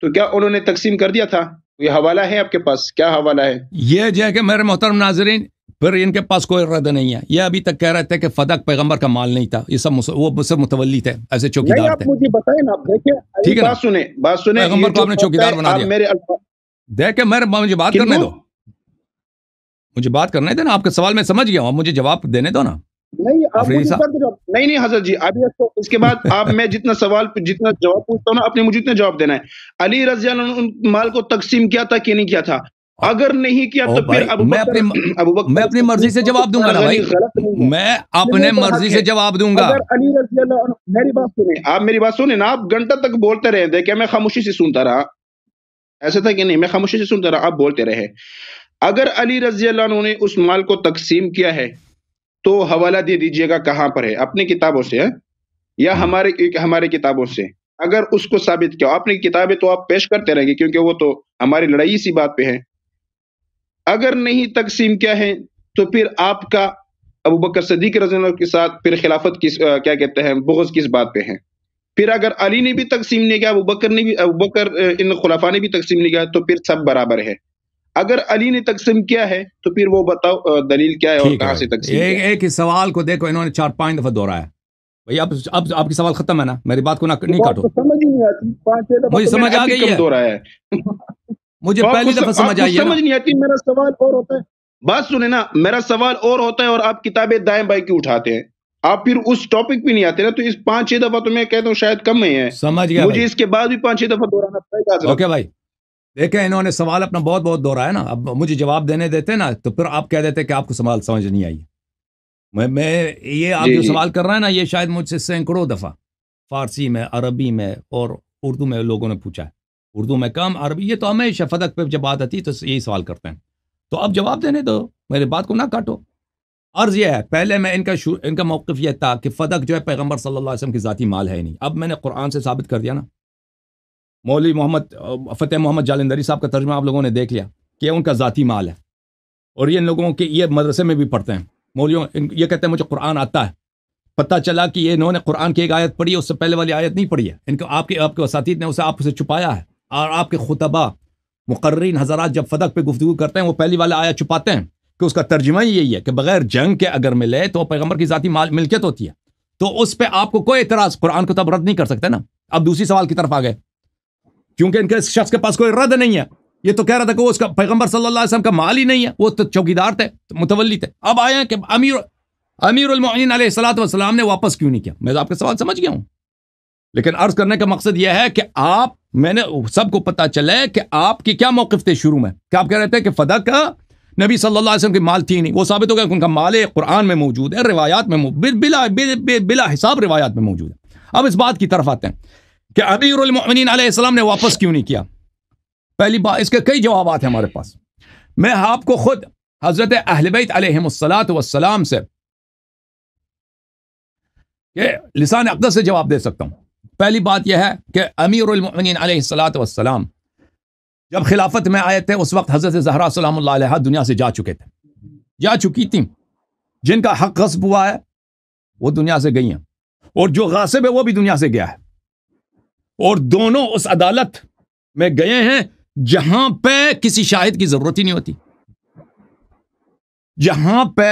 تو کیا انہوں نے تقسیم کر دیا تھا؟ یہ حوالہ ہے آپ کے پاس؟ کیا حوالہ ہے؟ یہ جو ہے کہ میرے محترم ناظرین، پھر ان کے پاس کوئی رد نہیں ہے. یہ ابھی تک کہہ رہے تھے کہ فدق پیغمبر کا مال نہیں تھا، یہ سب وہ سب متولی تھے، ایسے چوکیدار تھے. مجھے بتائیں نا، دیکھیں، بات سنیں، پیغمبر کو آپ نے چوکیدار بنا دیا. دیکھیں مجھے بات کرنے دو، مجھے بات کرنے دو نا. آپ کا سوال میں سمجھ گیا ہوں، مجھے جواب دینے دو نا. نہیں حضرت جی، ابھی اس کے بعد آپ، میں جتنا جواب پوچھتا ہوں نا، آپ نے مجھے اتنا جواب دینا ہے. علی رضی اللہ عنہ مال کو تقسیم کیا تھا کہ نہیں کیا تھا؟ اگر نہیں کیا تو پھر میں اپنی مرضی سے جواب دوں گا نا بھائی، میں اپنے مرضی سے جواب دوں گا. علی رضی اللہ عنہ، میری بات سنیں، آپ میری بات سنیں نا. آپ گھنٹہ تک بولتے رہے، دیکھیں میں خاموشی سے سنتا رہا، ایسا تھا کہ نہیں؟ میں خاموشی سے سنتا رہا، آپ بولتے رہے. اگر علی رضی اللہ عنہ نے اس مال کو تقسیم کیا ہے تو حوالہ دے دیجئے گا کہاں پر ہے، اپنی کتابوں سے یا ہمارے کتابوں سے. اگر اس کو ثابت کیا، اپنی کتابیں تو آپ پیش کرتے رہیں گے کیونکہ وہ تو ہماری لڑائی اسی بات پہ ہے. اگر نہیں تقسیم کیا ہے تو پھر آپ کا ابو بکر صدیق رضی اللہ عنہ کے ساتھ پھر خلافت کی کیا کہتے ہیں بغض کس بات پہ ہیں؟ پھر اگر علی نے بھی تقسیم نہیں کیا، ابو بکر ان خلفاء نے بھی تقسیم نہیں کیا، تو پھر سب برابر ہے۔ اگر علی نے تقسیم کیا ہے تو پھر وہ بتاؤ دلیل کیا ہے اور کہاں سے تقسیم کیا ہے؟ ایک ہی سوال کو دیکھو انہوں نے 4-5 دفعہ دہرایا ہے بھائی۔ اب آپ کی سوال ختم ہے نا، میری بات کو نہیں کاٹو، سمجھ ہی نہیں آتی، 5-6 دفعہ مجھے سمجھ آ گئی ہے، مجھے پہلی دفعہ سمجھ آئی ہے، سمجھ نہیں آتی۔ میرا سوال اور ہوتا ہے، بات سنیں نا، میرا سوال اور ہوتا ہے اور آپ کتابیں دائیں بائیں کی اٹھاتے ہیں، آپ پھر اس ٹاپک پہ نہیں آتے نا، تو اس 5-6 دفعہ تو میں کہتا ہوں شاید کم ہی ہے، سمجھ گیا مجھے اس کے بعد بھی 5-6 دفعہ دہرانا پڑے گا۔ اوکے بھائی، دیکھیں انہوں نے سوال اپنا بہت دہرایا نا، اب مجھے جواب دینے دیتے نا تو پھر آپ کہہ دیتے کہ آپ کو سوال سمجھ نہیں آئی۔ میں یہ آپ جو سوال کر رہے ہیں نا، یہ شاید مجھ سے سینکڑوں دفعہ فارسی میں، عربی میں اور اردو میں لوگوں نے پوچھا ہے، اردو میں کم، عربی، یہ تو ہمیشہ فدق پہ جب بات آتی تو یہی سوال کرتے ہیں، تو اب جواب دینے دو، میری بات کو نہ کاٹو۔ عرض یہ ہے، پہلے میں ان کا موقف یہ تھا کہ فدق جو ہے پیغمبر صلی اللہ علیہ وسلم کی ذاتی مال ہے نہیں، اب میں نے قرآن سے ثابت کر دیا نا، مولوی فتح محمد جالندری صاحب کا ترجمہ آپ لوگوں نے دیکھ لیا کہ ان کا ذاتی مال ہے، اور یہ ان لوگوں کے یہ مدرسے میں بھی پڑھتے ہیں، مولویوں یہ کہتے ہیں مجھے قرآن آتا ہے، پتہ چلا کہ یہ انہوں نے قرآن کی ایک آیت پڑھی ہے، اس سے پہلے والی آیت نہیں پڑھی ہے، ان کو آپ کے اساتید نے اسے آپ سے چھپایا ہے، اور آپ کے خطبہ مقررین حضرات جب فدق پہ گفتگو کرتے ہیں وہ پہلی والا آیت چھپاتے ہیں کہ اس کا ترجمہ ہی یہی ہے کہ بغیر جنگ کے اگر ملے تو پیغمبر کی ذاتی ملکیت ہوتی ہے، تو اس پہ آپ کو کوئی اعتراض، قرآن کو تب رد نہیں کر سکتے نا۔ اب دوسری سوال کی طرف آ گئے، کیونکہ ان کے شخص کے پاس کوئی رد نہیں ہے، یہ تو کہہ رہا تھا کہ وہ اس کا پیغمبر صلی اللہ علیہ وسلم کا مال ہی نہیں ہے، وہ تو چوکیدار تھے، متولی تھے۔ اب آئے ہیں کہ امیر المؤمنین علیہ الصلوۃ والسلام نے واپس کیوں نہیں کیا؟ میں آپ کا سوال سمجھ گیا ہوں، لیکن عرض کرنے کا مقصد یہ ہے کہ میں نے سب کو پتا چلے کہ آپ کی کیا موقف تھے شروع میں، کہ آپ کہہ رہے تھے کہ فدق کا نبی صلی اللہ علیہ وسلم کی مال تھی نہیں، وہ ثابت ہو گیا کہ ان کا مال قرآن میں موجود ہے، روایات میں بلا حساب روایات میں موجود ہے۔ اب اس بات کی طرف آتے ہیں کہ امیر المؤمنین علیہ السلام نے واپس کیوں نہیں کیا؟ پہلی بات، اس کے کئی جوابات ہیں ہمارے پاس، میں آپ کو خود حضرت اہل بیت علیہم الصلاۃ والسلام سے کہ لسان اقدس سے جواب دے سکتا ہوں۔ پہلی بات یہ ہے کہ امیر المؤمنین علیہ الصلاۃ والسلام جب خلافت میں آئے تھے اس وقت حضرت زہرا سلام اللہ علیہا دنیا سے جا چکی تھیں، جن کا حق غصب ہوا ہے وہ دنیا سے گئی ہیں، اور جو غاصب ہے وہ بھی دنیا سے گیا ہے، اور دونوں اس عدالت میں گئے ہیں جہاں پہ کسی شاہد کی ضرورت ہی نہیں ہوتی، جہاں پہ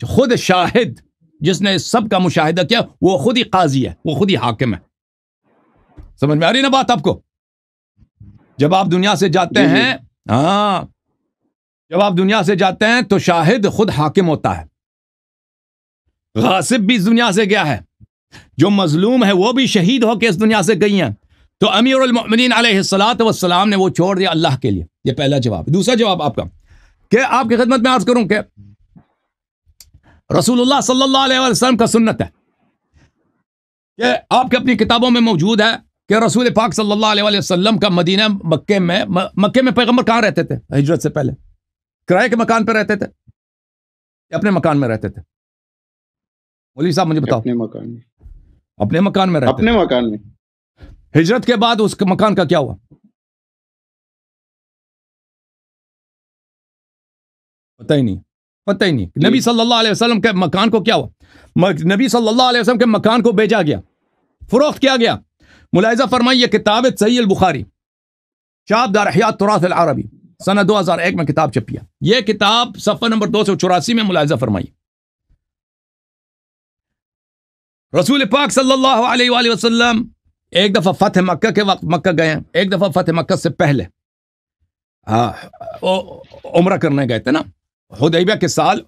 خود شاہد جس نے سب کا مشاہدہ کیا وہ خود ہی قاضی ہے، وہ خود ہی حاکم ہے۔ سمجھ میں آ رہی نا بات آپ کو؟ جب آپ دنیا سے جاتے ہیں، جب آپ دنیا سے جاتے ہیں تو شاہد خود حاکم ہوتا ہے، غاصب بھی دنیا سے گیا ہے، جو مظلوم ہے وہ بھی شہید ہو کے اس دنیا سے گئی ہیں، تو امیر المؤمنین علیہ الصلاۃ والسلام نے وہ چھوڑ دیا اللہ کے لیے۔ یہ پہلا جواب۔ دوسرا جواب آپ کا کہ آپ کی خدمت میں عرض کروں کہ رسول اللہ صلی اللہ علیہ وسلم کا سنت ہے کہ آپ کے اپنی کتابوں میں موجود ہے کہ رسول پاک صلی اللہ علیہ وسلم کا مدینہ مکے میں پیغمبر کہاں رہتے تھے؟ ہجرت سے پہلے کرائے کے مکان پہ رہتے تھے یا اپنے مکان میں رہتے تھے؟ مولوی صاحب مجھے بتاؤ۔ اپنے مکان میں رہتے، اپنے مکان میں۔ ہجرت کے بعد اس مکان کا کیا ہوا؟ پتہ ہی نہیں۔ نبی صلی اللہ علیہ وسلم کے مکان کو کیا ہوا؟ نبی صلی اللہ علیہ وسلم کے مکان کو بیچا گیا، فروخت کیا گیا۔ ملاحظہ فرمائیے، یہ کتاب صحیح البخاری چاپ دار احیاء التراث العربی سنہ 2001 میں کتاب چھپی ہے، یہ کتاب صفحہ نمبر 284 میں ملاحظہ فرمائیے۔ رسول پاک صلی اللہ علیہ وآلہ وسلم ایک دفعہ فتح مکہ کے وقت مکہ گئے ہیں، ایک دفعہ فتح مکہ سے پہلے عمرہ کرنے گئے تھے نا، حدیبیہ کے سال،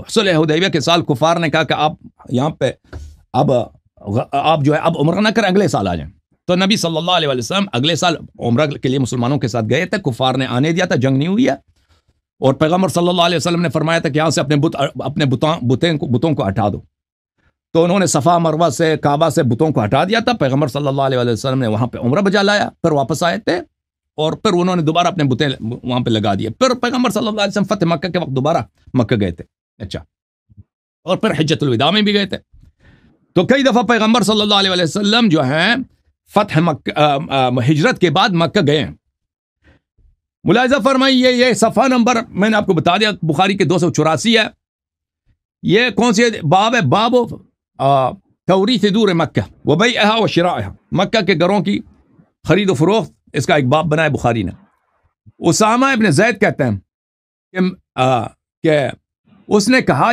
صلح حدیبیہ کے سال کفار نے کہا کہ آپ یہاں پہ آپ جو ہے اب عمرہ نہ کریں، اگلے سال آ جائیں، تو نبی صلی اللہ علیہ وسلم اگلے سال عمرہ کے لیے مسلمانوں کے ساتھ گئے تھے، کفار نے آنے دیا تھا، جنگ نہیں ہوئی ہے، اور پیغمبر صلی اللہ علیہ وسلم نے فرمایا تھا کہ یہاں سے اپنے بتوں کو ہٹا دو، تو انہوں نے صفا مروہ سے کعبہ سے بتوں کو ہٹا دیا تھا، پیغمبر صلی اللہ علیہ وسلم نے وہاں پہ عمرہ بجا لایا، پھر واپس آئے تھے اور پھر انہوں نے دوبارہ اپنے بتیں وہاں پہ لگا دیے، پھر پیغمبر صلی اللہ علیہ وسلم فتح مکہ کے وقت دوبارہ مکہ گئے تھے، اچھا، اور پھر حجۃ الوداع میں بھی گئے تھے، تو کئی دفعہ پیغمبر صلی اللہ علیہ وسلم جو ہیں فتح مکہ ہجرت کے بعد مکہ گئے ہیں۔ ملاحظہ فرمائیے، یہ صفحہ نمبر میں نے آپ کو بتا دیا بخاری کے 284 ہے، یہ کون سی باب ہے؟ باب توریث دور مکہ و بیعہا و شرائہا، مکہ کے گھروں کی خرید و فروخت، اس کا ایک باب بنایا بخاری نے۔ اسامہ ابن زید کہتے ہیں کہ اس نے کہا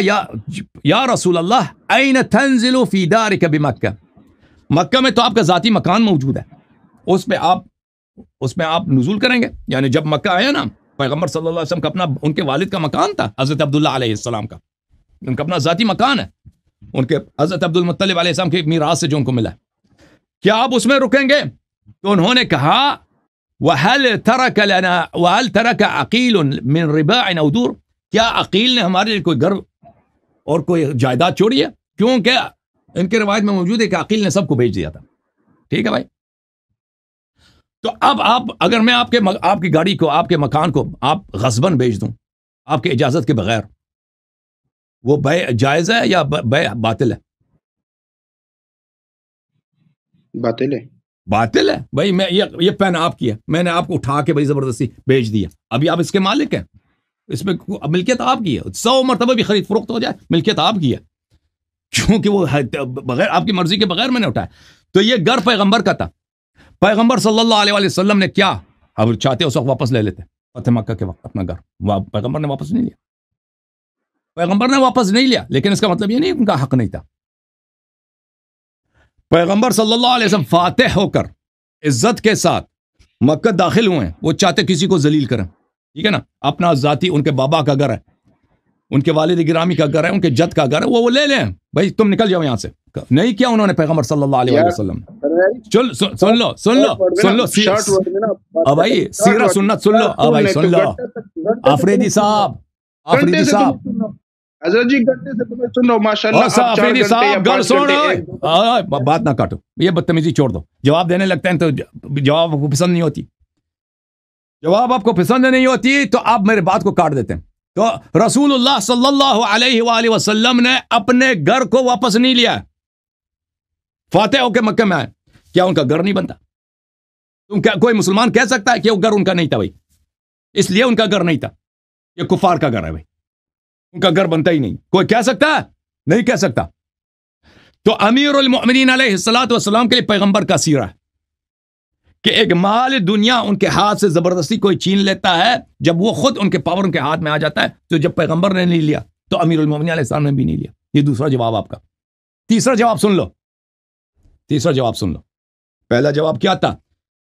یا رسول اللہ این تنزل فی دارک بمکہ، مکہ میں تو آپ کا ذاتی مکان موجود ہے، اس میں آپ نزول کریں گے؟ یعنی جب مکہ آیا نا پیغمبر صلی اللہ علیہ وسلم کا اپنا، ان کے والد کا مکان تھا حضرت عبداللہ علیہ السلام کا، ان کا اپنا ذاتی مکان ہے، ان کے حضرت عبد المطلب علیہ السلام کی میراث سے جو ان کو ملا ہے، کیا آپ اس میں رکیں گے؟ تو انہوں نے کہا وَهَلْ تَرَكَ عَقِيلٌ مِّن رِبَاعٍ أَوْ دُورٍ، کیا عقیل نے ہمارے لیے کوئی گھر اور کوئی جائیداد چھوڑی ہے؟ کیونکہ ان کے روایت میں موجود ہے کہ عقیل نے سب کو بھیج دیا تھا۔ ٹھیک ہے بھائی، تو اب اگر میں آپ کی گاڑی کو، آپ کے مکان کو آپ غصباً بیچ دوں آپ کے اجازت کے بغیر، وہ بیع جائز ہے یا بیع باطل ہے؟ باطل ہے بھائی۔ میں یہ پین آپ کی ہے، میں نے آپ کو اٹھا کے بھائی زبردستی بیچ دیا، ابھی آپ اس کے مالک ہیں، اس میں ملکیت آپ کی ہے، 100 مرتبہ بھی خرید فروخت ہو جائے ملکیت آپ کی ہے، کیونکہ وہ بغیر آپ کی مرضی کے بغیر میں نے اٹھایا۔ تو یہ گھر پیغمبر کا تھا، پیغمبر صلی اللہ علیہ وسلم نے کیا، اب چاہتے اس وقت واپس لے لیتے فتح مکہ کے وقت اپنا گھر، پیغمبر نے واپس نہیں لیا، لیکن اس کا مطلب یہ نہیں ان کا حق نہیں تھا۔ پیغمبر صلی اللہ علیہ وسلم فاتح ہو کر عزت کے ساتھ مکہ داخل ہوئے ہیں، وہ چاہتے کسی کو ذلیل کریں، ٹھیک ہے نا، اپنا ذاتی ان کے بابا کا گھر ہے، ان کے والد گرامی کا گھر ہے، ان کے جد کا گھر ہے، وہ لے لیں بھائی، تم نکل جاؤ یہاں سے۔ نہیں کیا انہوں نے پیغمبر صلی اللہ علیہ وسلم، سن لو بھائی، سیرہ سنت سن لو بھائی، سن لو آفریدی صاحب حضرت جی گھنٹے سے تمہیں سن رہا ہوں ماشاءاللہ، آفریدی صاحب گل سنو، بات نہ کاٹو، یہ بدتمیزی چھوڑ دو، جواب دینے لگتے ہیں تو جواب آپ کو پسند نہیں ہوتی، تو آپ میرے بات کو کاٹ دیتے ہیں۔ تو رسول اللہ صلی اللہ علیہ وآلہ وسلم نے اپنے گھر کو واپس نہیں لیا، فاتح ہو کے مکہ میں آئے، کیا ان کا گھر نہیں بنتا؟ کیا کوئی مسلمان کہہ سکتا ہے کہ وہ گھر ان کا نہیں تھا بھائی؟ اس لیے ان کا گھر نہیں تھا، یہ کفار کا گھر ہے بھائی، ان کا گھر بنتا ہی نہیں، کوئی کہہ سکتا ہے؟ نہیں کہہ سکتا۔ تو امیر المؤمنین علیہ الصلوۃ والسلام کے لیے پیغمبر کا سیرہ ہے کہ ایک مال دنیا ان کے ہاتھ سے زبردستی کوئی چھین لیتا ہے، جب وہ خود ان کے پاور ان کے ہاتھ میں آ جاتا ہے، تو جب پیغمبر نے نہیں لیا تو امیر المؤمنین علیہ السلام نے بھی نہیں لیا۔ یہ دوسرا جواب آپ کا۔ تیسرا جواب سن لو، پہلا جواب کیا تھا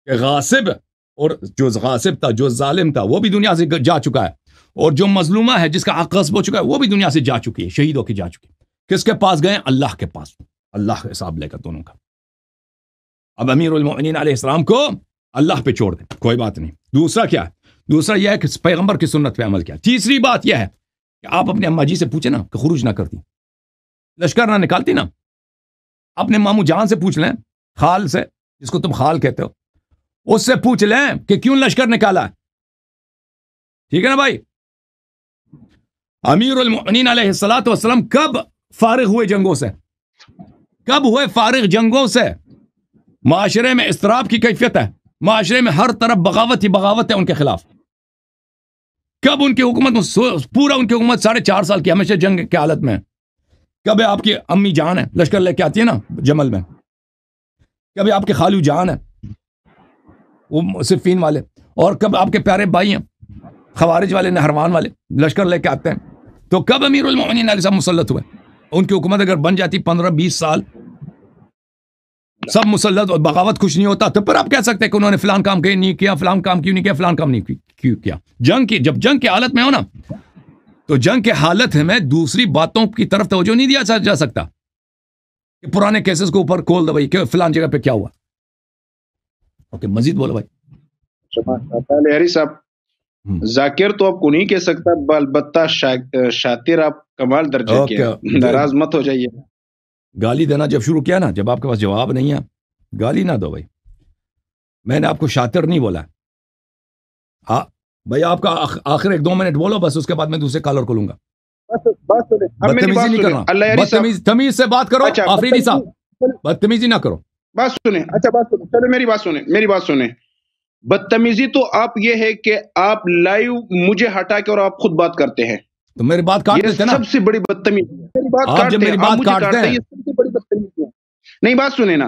کہ غاصب، اور جو غاصب تھا، جو ظالم تھا، وہ بھی دنیا سے جا چکا ہے، اور جو مظلومہ ہے جس کا حق غصب ہو چکا ہے وہ بھی دنیا سے جا چکی ہے، شہید ہو کے جا چکی ہے۔ کس کے پاس گئے؟ اللہ کے پاس، اللہ حساب لے کر دونوں کا۔ اب امیر المؤمنین علیہ السلام کو اللہ پہ چھوڑ دیں، کوئی بات نہیں۔ دوسرا کیا ہے؟ دوسرا یہ ہے کہ پیغمبر کی سنت پہ عمل کیا۔ تیسری بات یہ ہے کہ آپ اپنے اما جی سے پوچھیں نا کہ خروج نہ کرتی، لشکر نہ نکالتی نا، اپنے مامو جان سے پوچھ لیں، خال سے، جس کو تم خال کہتے ہو، اس سے پوچھ لیں کہ کیوں لشکر نکالا ہے، ٹھیک ہے نا بھائی؟ امیر المؤمنین علیہ الصلوۃ والسلام کب فارغ ہوئے جنگوں سے؟ کب ہوئے فارغ جنگوں سے؟ معاشرے میں اضطراب کی کیفیت ہے، معاشرے میں ہر طرف بغاوت ہی بغاوت ہے ان کے خلاف۔ کب ان کی حکومت، پورا ان کی حکومت 4.5 سال کی ہمیشہ جنگ کی حالت میں ہے۔ کبھی آپ کی امی جان ہے، لشکر لے کے آتی ہے نا جمل میں، کبھی آپ کے خالو جان ہے وہ صفین والے، اور کب آپ کے پیارے بھائی ہیں خوارج والے، نہروان والے، لشکر لے کے آتے ہیں۔ تو کب امیر المؤمنین علیہ السلام مسلط ہوئے؟ ان کی حکومت اگر بن جاتی 15-20 سال سب مسلط اور بغاوت کچھ نہیں ہوتا، تو پھر آپ کہہ سکتے ہیں کہ انہوں نے فلان کام نہیں کیا، فلان کام کیوں نہیں کیا، فلان کام نہیں کیوں کیا۔ جب جنگ کی حالت میں ہو نا، تو جنگ کے حالت میں دوسری باتوں کی طرف توجہ نہیں دیا جا سکتا کہ پرانے کیسز کو اوپر کھول دو بھائی کہ فلان جگہ پہ کیا ہوا۔ اوکے، مزید بولو بھائی۔ لہری صاحب، ذاکر تو آپ کو نہیں کہہ سکتا، البتہ شاطر آپ کمال درجے کے، ناراض مت ہو جائیے۔ گالی دینا جب شروع کیا نا، جب آپ کے پاس جواب نہیں ہے، گالی نہ دو بھائی۔ میں نے آپ کو شاطر نہیں بولا بھائی، آپ کا آخر 1-2 منٹ بولو بس، اس کے بعد میں دوسرے کالر کو لوں گا۔ بدتمیزی نہیں کرنا، تمیز سے بات کرو آفریدی صاحب، بدتمیزی نہ کرو۔ بات سنیں، اچھا بات سنیں، چلو میری بات سنیں۔ بدتمیزی تو آپ یہ ہے کہ آپ لائیو مجھے ہٹا کے اور آپ خود بات کرتے ہیں، تو میری بات کاٹ دیتے نا. سب سے بڑی بدتمیزی ہے. میری بات آپ جب میری بات کاٹتے ہیں, یہ سب سے بڑی بدتمیزی ہے. نہیں بات سنیں نا.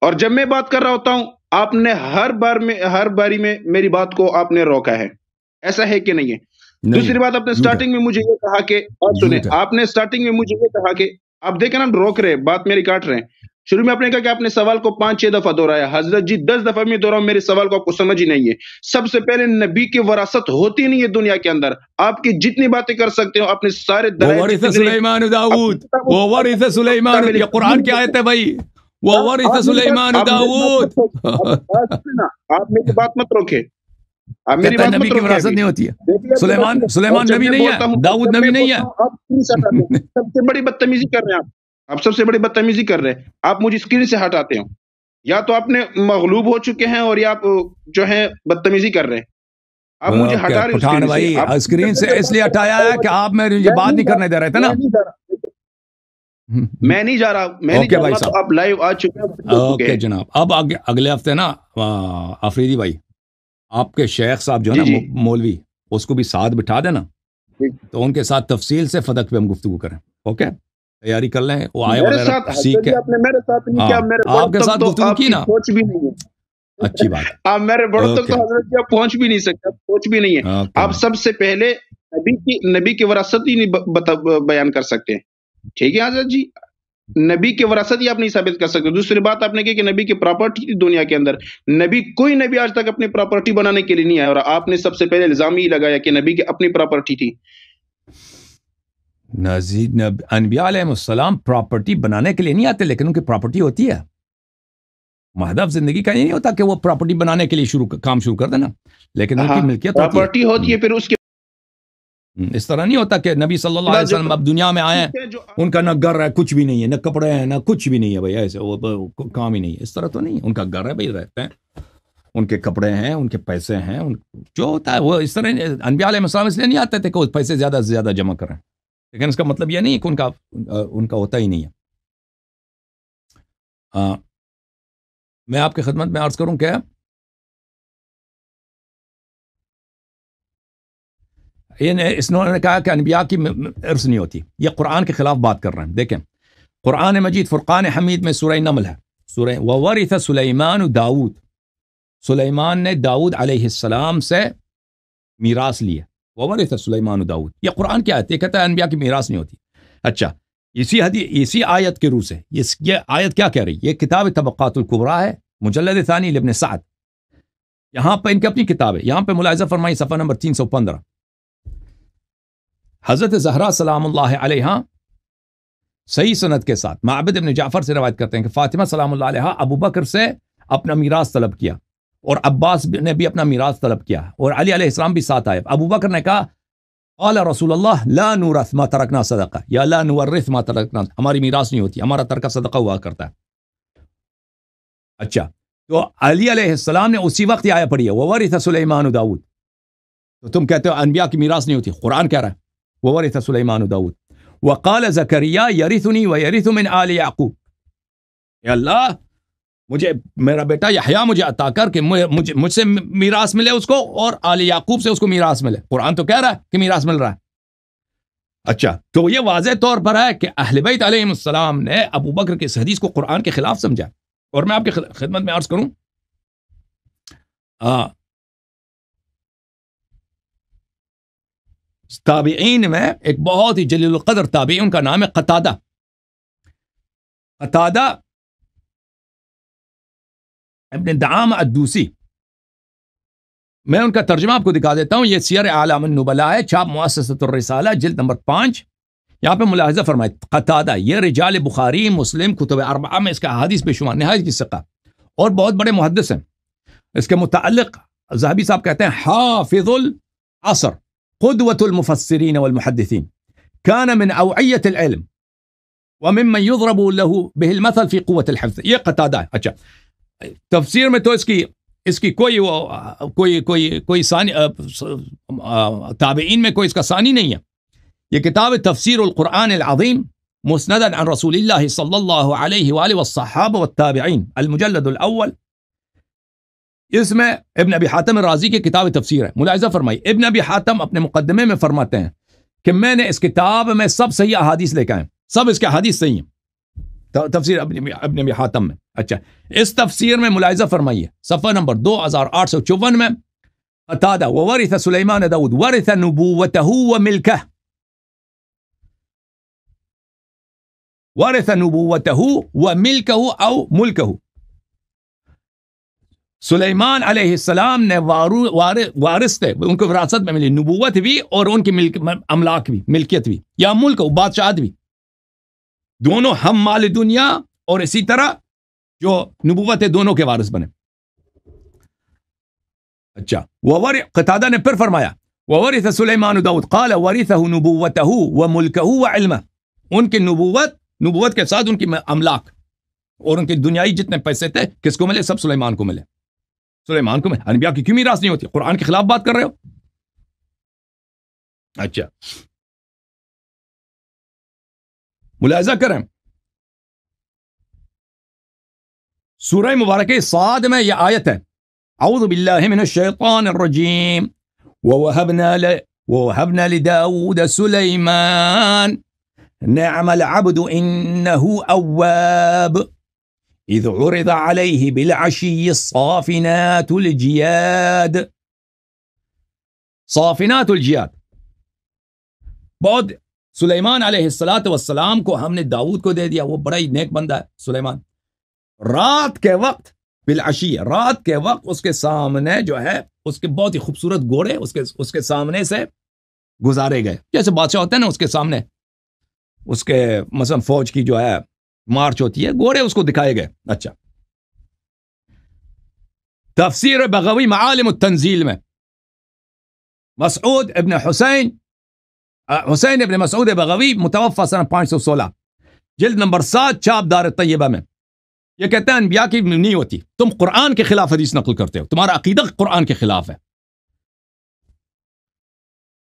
اور جب میں بات کر رہا ہوتا ہوں آپ نے ہر باری میں میری بات کو آپ نے روکا ہے. ایسا ہے کہ نہیں ہے؟ دوسری بات آپ نے سٹارٹنگ میں مجھے یہ کہا کہ سنیں, آپ نے سٹارٹنگ میں مجھے یہ کہا کہ آپ دیکھیں نا روک رہے, بات میری کاٹ رہے ہیں. شروع میں آپ نے کہا کہ آپ نے سوال کو 5-6 دفعہ دہرایا. حضرت جی 10 دفعہ میں دہراؤں میرے سوال کو آپ کو سمجھ ہی نہیں ہے. سب سے پہلے نبی کی وراثت ہوتی نہیں ہے دنیا کے اندر. آپ کی جتنی باتیں کر سکتے ہو اپنے سارے وورث سلیمان داؤد, وورث سلیمان, یہ قرآن کی آیت ہے بھائی. وورث سلیمان داؤد. آپ میری بات مت روکے. آپ میری کہتا ہے بات نبی مت کی روکے. وراثت نہیں ہوتی ہے. سلیمان نبی نہیں ہے, داؤد نبی نہیں ہے. آپ سب سے بڑی بدتمیزی کر رہے ہیں. آپ سب سے بڑی بدتمیزی کر رہے ہیں. آپ مجھے اسکرین سے ہٹاتے ہو. یا تو آپ نے مغلوب ہو چکے ہیں اور یا آپ جو ہے بدتمیزی کر رہے ہیں. آپ مجھے ہٹا رہے پٹھان بھائی اسکرین سے اس لیے ہٹایا ہے کہ آپ میرے یہ بات نہیں کرنے دے رہے تھے نا. میں نہیں جا رہا. میں نہیں جا رہا تو آپ لائیو آ چکے ہیں. اوکے جناب. اب اگلے ہفتے نا آفریدی بھائی آپ کے شیخ صاحب جو ہے نا مولوی, اس کو بھی ساتھ بٹھا دینا, تو ان کے ساتھ تفصیل سے فدق پہ ہم گفتگو کریں. اوکے, تیاری کر لیں. وہ آئے وغیرہ سیکھ کے آپ کے ساتھ گفتگو کی نا, پہنچ بھی نہیں ہے. اچھی بات. آپ میرے بڑوں تک تو حضرت جی آپ پہنچ بھی نہیں سکتے, پہنچ بھی نہیں ہے. آپ سب سے پہلے نبی کی وراثت ہی نہیں بیان کر سکتے. ٹھیک ہے حضرت جی, نبی کی وراثت ہی آپ نہیں ثابت کر سکتے. دوسری بات آپ نے کہی کہ نبی کی پراپرٹی تھی دنیا کے اندر. کوئی نبی آج تک اپنی پراپرٹی بنانے کے لیے نہیں آیا, اور آپ نے سب سے پہلے الزام ہی لگایا کہ نبی کی اپنی پراپرٹی تھی. انبیاء علیہ السلام پراپرٹی بنانے کے لیے نہیں آتے, لیکن ان کی پراپرٹی ہوتی ہے. مہدف زندگی کا یہ نہیں ہوتا کہ وہ پراپرٹی بنانے کے لیے کام شروع کر دینا, لیکن ان کی ملکیت پراپرٹی ہوتی ہے. پھر اس کے اس طرح نہیں ہوتا کہ نبی صلی اللہ علیہ وسلم اب دنیا میں آئے ہیں, ان کا نہ گھر ہے, کچھ بھی نہیں ہے, نہ کپڑے ہیں, نہ کچھ بھی نہیں ہے. بھائی ایسے وہ کام ہی نہیں ہے. اس طرح تو نہیں. ان کا گھر ہے بھائی, رہتے ہیں, ان کے کپڑے ہیں, ان کے پیسے ہیں, جو ہوتا ہے وہ اس طرح. انبیاء علیہ السلام اس لیے نہیں آتے تھے کہ وہ پیسے زیادہ سے زیادہ جمع کریں, لیکن اس کا مطلب یہ نہیں کہ ان کا ہوتا ہی نہیں ہے. میں آپ کی خدمت میں عرض کروں کہ انہوں نے کہا کہ انبیاء کی ارث نہیں ہوتی. یہ قرآن کے خلاف بات کر رہے ہیں. دیکھیں قرآن مجید فرقان حمید میں سورہ نمل ہے, سورہ وورث سلیمان داؤد. سلیمان نے داؤد علیہ السلام سے میراث لی ہے. وورث سلیمان داؤد, یہ قرآن کی آیت, یہ کہتا ہے انبیاء کی میراث نہیں ہوتی. اچھا, اسی آیت کے روح سے یہ آیت کیا کہہ رہی؟ یہ کتاب طبقات الکبریٰ ہے, مجلد ثانی لابن سعد. یہاں پہ ان کی اپنی کتاب ہے. یہاں پہ ملاحظہ فرمائی صفحہ نمبر 315. حضرت زہرا سلام اللہ علیہا صحیح سند کے ساتھ معبد ابن جعفر سے روایت کرتے ہیں کہ فاطمہ سلام اللہ علیہا ابو بکر سے اپنا میراث طلب کیا, اور عباس نے بھی اپنا میراث طلب کیا, اور علی علیہ السلام بھی ساتھ آئے. ابو بکر نے کہا قال رسول اللہ لا نورث ما ترکنا صدقہ, یا لا نورث ما ترکنا, ہماری میراث نہیں ہوتی, ہمارا ترکہ صدقہ ہوا کرتا ہے. اچھا, تو علی علیہ السلام نے اسی وقت یہ آیت پڑھی ہے وورث سلیمان داؤد. تو تم کہتے ہو انبیاء کی میراث نہیں ہوتی, قرآن کہہ رہا ہے وورث سلیمان داؤد. وقال زکریا یرثنی ویرث من آل یعقوب, اے اللہ مجھے میرا بیٹا یحییٰ مجھے عطا کر کہ مجھ سے میراث ملے اس کو, اور آل یعقوب سے اس کو میراث ملے. قرآن تو کہہ رہا ہے کہ میراث مل رہا ہے. اچھا, تو یہ واضح طور پر ہے کہ اہل بیت علیہ السلام نے ابو بکر کی اس حدیث کو قرآن کے خلاف سمجھا. اور میں آپ کی خدمت میں عرض کروں, تابعین میں ایک بہت ہی جلیل القدر تابعی, ان کا نام ہے قتادہ. قتادہ ابن دعامہ الدوسی. میں ان کا ترجمہ آپ کو دکھا دیتا ہوں. یہ سیر اعلام النبلاء ہے, چھاپ مؤسسۃ الرسالہ, جلد نمبر 5. یہاں پہ ملاحظہ فرمائے قتادہ یہ رجال بخاری مسلم کتب اربعہ میں اس کا حدیث بے شمار, نہایت کی ثقہ, اور بہت بڑے محدث ہیں. اس کے متعلق ذہبی صاحب کہتے ہیں حافظ العصر قدوة المفسرين والمحدثين كان من أوعية العلم وممن يضرب له به المثل في قوة الحفظ. یہ قتادہ ہے. اچھا, تفسیر میں تو اس کی کوئی ثانی تابعین میں کوئی اس کا ثانی نہیں ہے. یہ کتاب تفسیر القرآن العظیم مسندا عن رسول اللہ صلی اللہ علیہ وآلہ والصحابہ والتابعین, المجلد الاول. اس میں ابن ابی حاتم الرازی کی کتاب تفسیر ہے. ملاحظہ فرمائی ابن ابی حاتم اپنے مقدمے میں فرماتے ہیں کہ میں نے اس کتاب میں سب صحیح احادیث لے کے آئے، سب اس کے احادیث صحیح ہیں، تفسیر ابن ابی حاتم میں۔ اچھا، اس تفسیر میں ملاحظہ فرمائیے صفحہ نمبر 2854 میں، قتادہ وورث سلیمان داود ورث نبوته وملكه، ورث نبوته وملكه او ملكه، سلیمان علیہ السلام نے وارث تھے، ان کو وراثت میں ملی نبوت بھی اور ان کی املاک بھی، ملکیت بھی، یا ملک بادشاہت بھی، دونوں ہم مال دنیا، اور اسی طرح جو نبوت ہے دونوں کے وارث بنے۔ اچھا، قتادہ نے پھر فرمایا وورث سلیمان داود قال ورثه نبوته وملكه وعلمه، ان کی نبوت کے ساتھ ان کی املاک اور ان کے دنیائی جتنے پیسے تھے کس کو ملے؟ سب سلیمان کو ملے، سلیمان کو ملے۔ انبیاء کی کیوں میراث نہیں ہوتی؟ قرآن کے خلاف بات کر رہے ہو؟ اچھا، ملاحظہ کریں، سورہ مبارکہ صاد میں یہ آیت ہے، اعوذ باللہ من الشیطان الرجیم ووهبنا لداود سلیمان نعم العبد انه اواب اذ عرض عليه بالعشي الصافنات الجياد، صافنات الجياد، بہت سلیمان علیہ السلام کو ہم نے داؤد کو دے دیا، وہ بڑا ہی نیک بندہ ہے سلیمان۔ رات کے وقت بالعشی، رات کے وقت اس کے سامنے جو ہے اس کے بہت ہی خوبصورت گھوڑے اس کے سامنے سے گزارے گئے، جیسے بادشاہ ہوتا ہے نا، اس کے سامنے اس کے مثلا فوج کی جو ہے مارچ ہوتی ہے، گھوڑے اس کو دکھائے گئے۔ اچھا، تفسیر بغوی معالم التنزیل میں مسعود ابن حسین ابن مسعود بغوی متوفى سنہ 516، جلد نمبر 7، چاپ دار طیبہ میں، یہ کہتے ہیں انبیاء کی نہیں ہوتی، تم قرآن کے خلاف حدیث نقل کرتے ہو، تمہارا عقیدہ قرآن کے خلاف ہے۔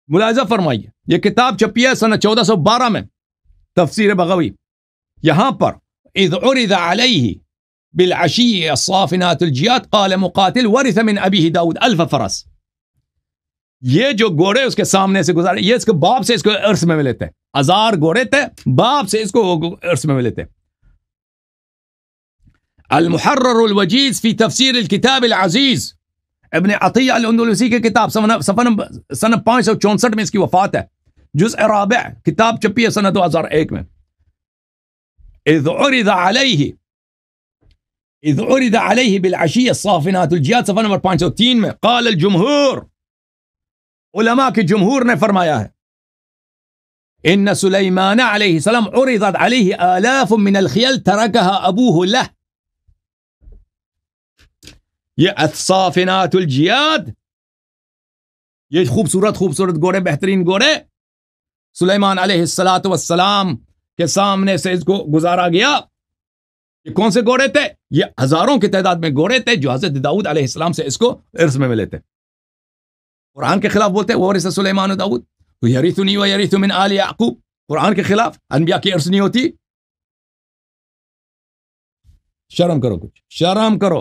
ملاحظہ فرمائیے، یہ کتاب چھپی ہے سنہ 1412 میں، تفسیر بغوی، یہاں پر اذ عرض علیہ بالعشی الصافنات الجیاد قال مقاتل ورث من ابیہ داود 1000 فرس، یہ جو گھوڑے اس کے سامنے سے گزارے، یہ اس کے باپ سے اس کو ارث میں ملے تھے، 1000 گھوڑے تھے، باپ سے اس کو ارث میں ملے تھے۔ المحرر الوجیز فی تفسیر الکتاب العزیز، ابن عطیہ الاندلسی کی کتاب، سنہ 564 میں اس کی وفات ہے، جزء رابع، کتاب چھپی ہے سنہ 2001 میں۔ اذ عرض علیہ بالعشی الصافنات الجیاد، صفحہ نمبر 503 میں، قال الجمہور، علماء کی جمہور نے فرمایا ہے، ان سلیمان علیہ السلام عرضت علیہ آلاف من الخیل ترکها ابوہ لہ، یہ الصافنات الجیاد، یہ خوبصورت گھوڑے، بہترین گھوڑے سلیمان علیہ السلام کے سامنے سے اس کو گزارا گیا۔ یہ کون سے گھوڑے تھے؟ یہ ہزاروں کی تعداد میں گھوڑے تھے جو حضرت داؤد علیہ السلام سے اس کو ارث میں ملے تھے۔ قرآن کے خلاف بولتے وارث سلیمان و داؤد، تو یرثنی و یرث من آل یعقوب، قرآن کے خلاف، انبیاء کی ارث نہیں ہوتی۔ شرم کرو، کچھ شرم کرو۔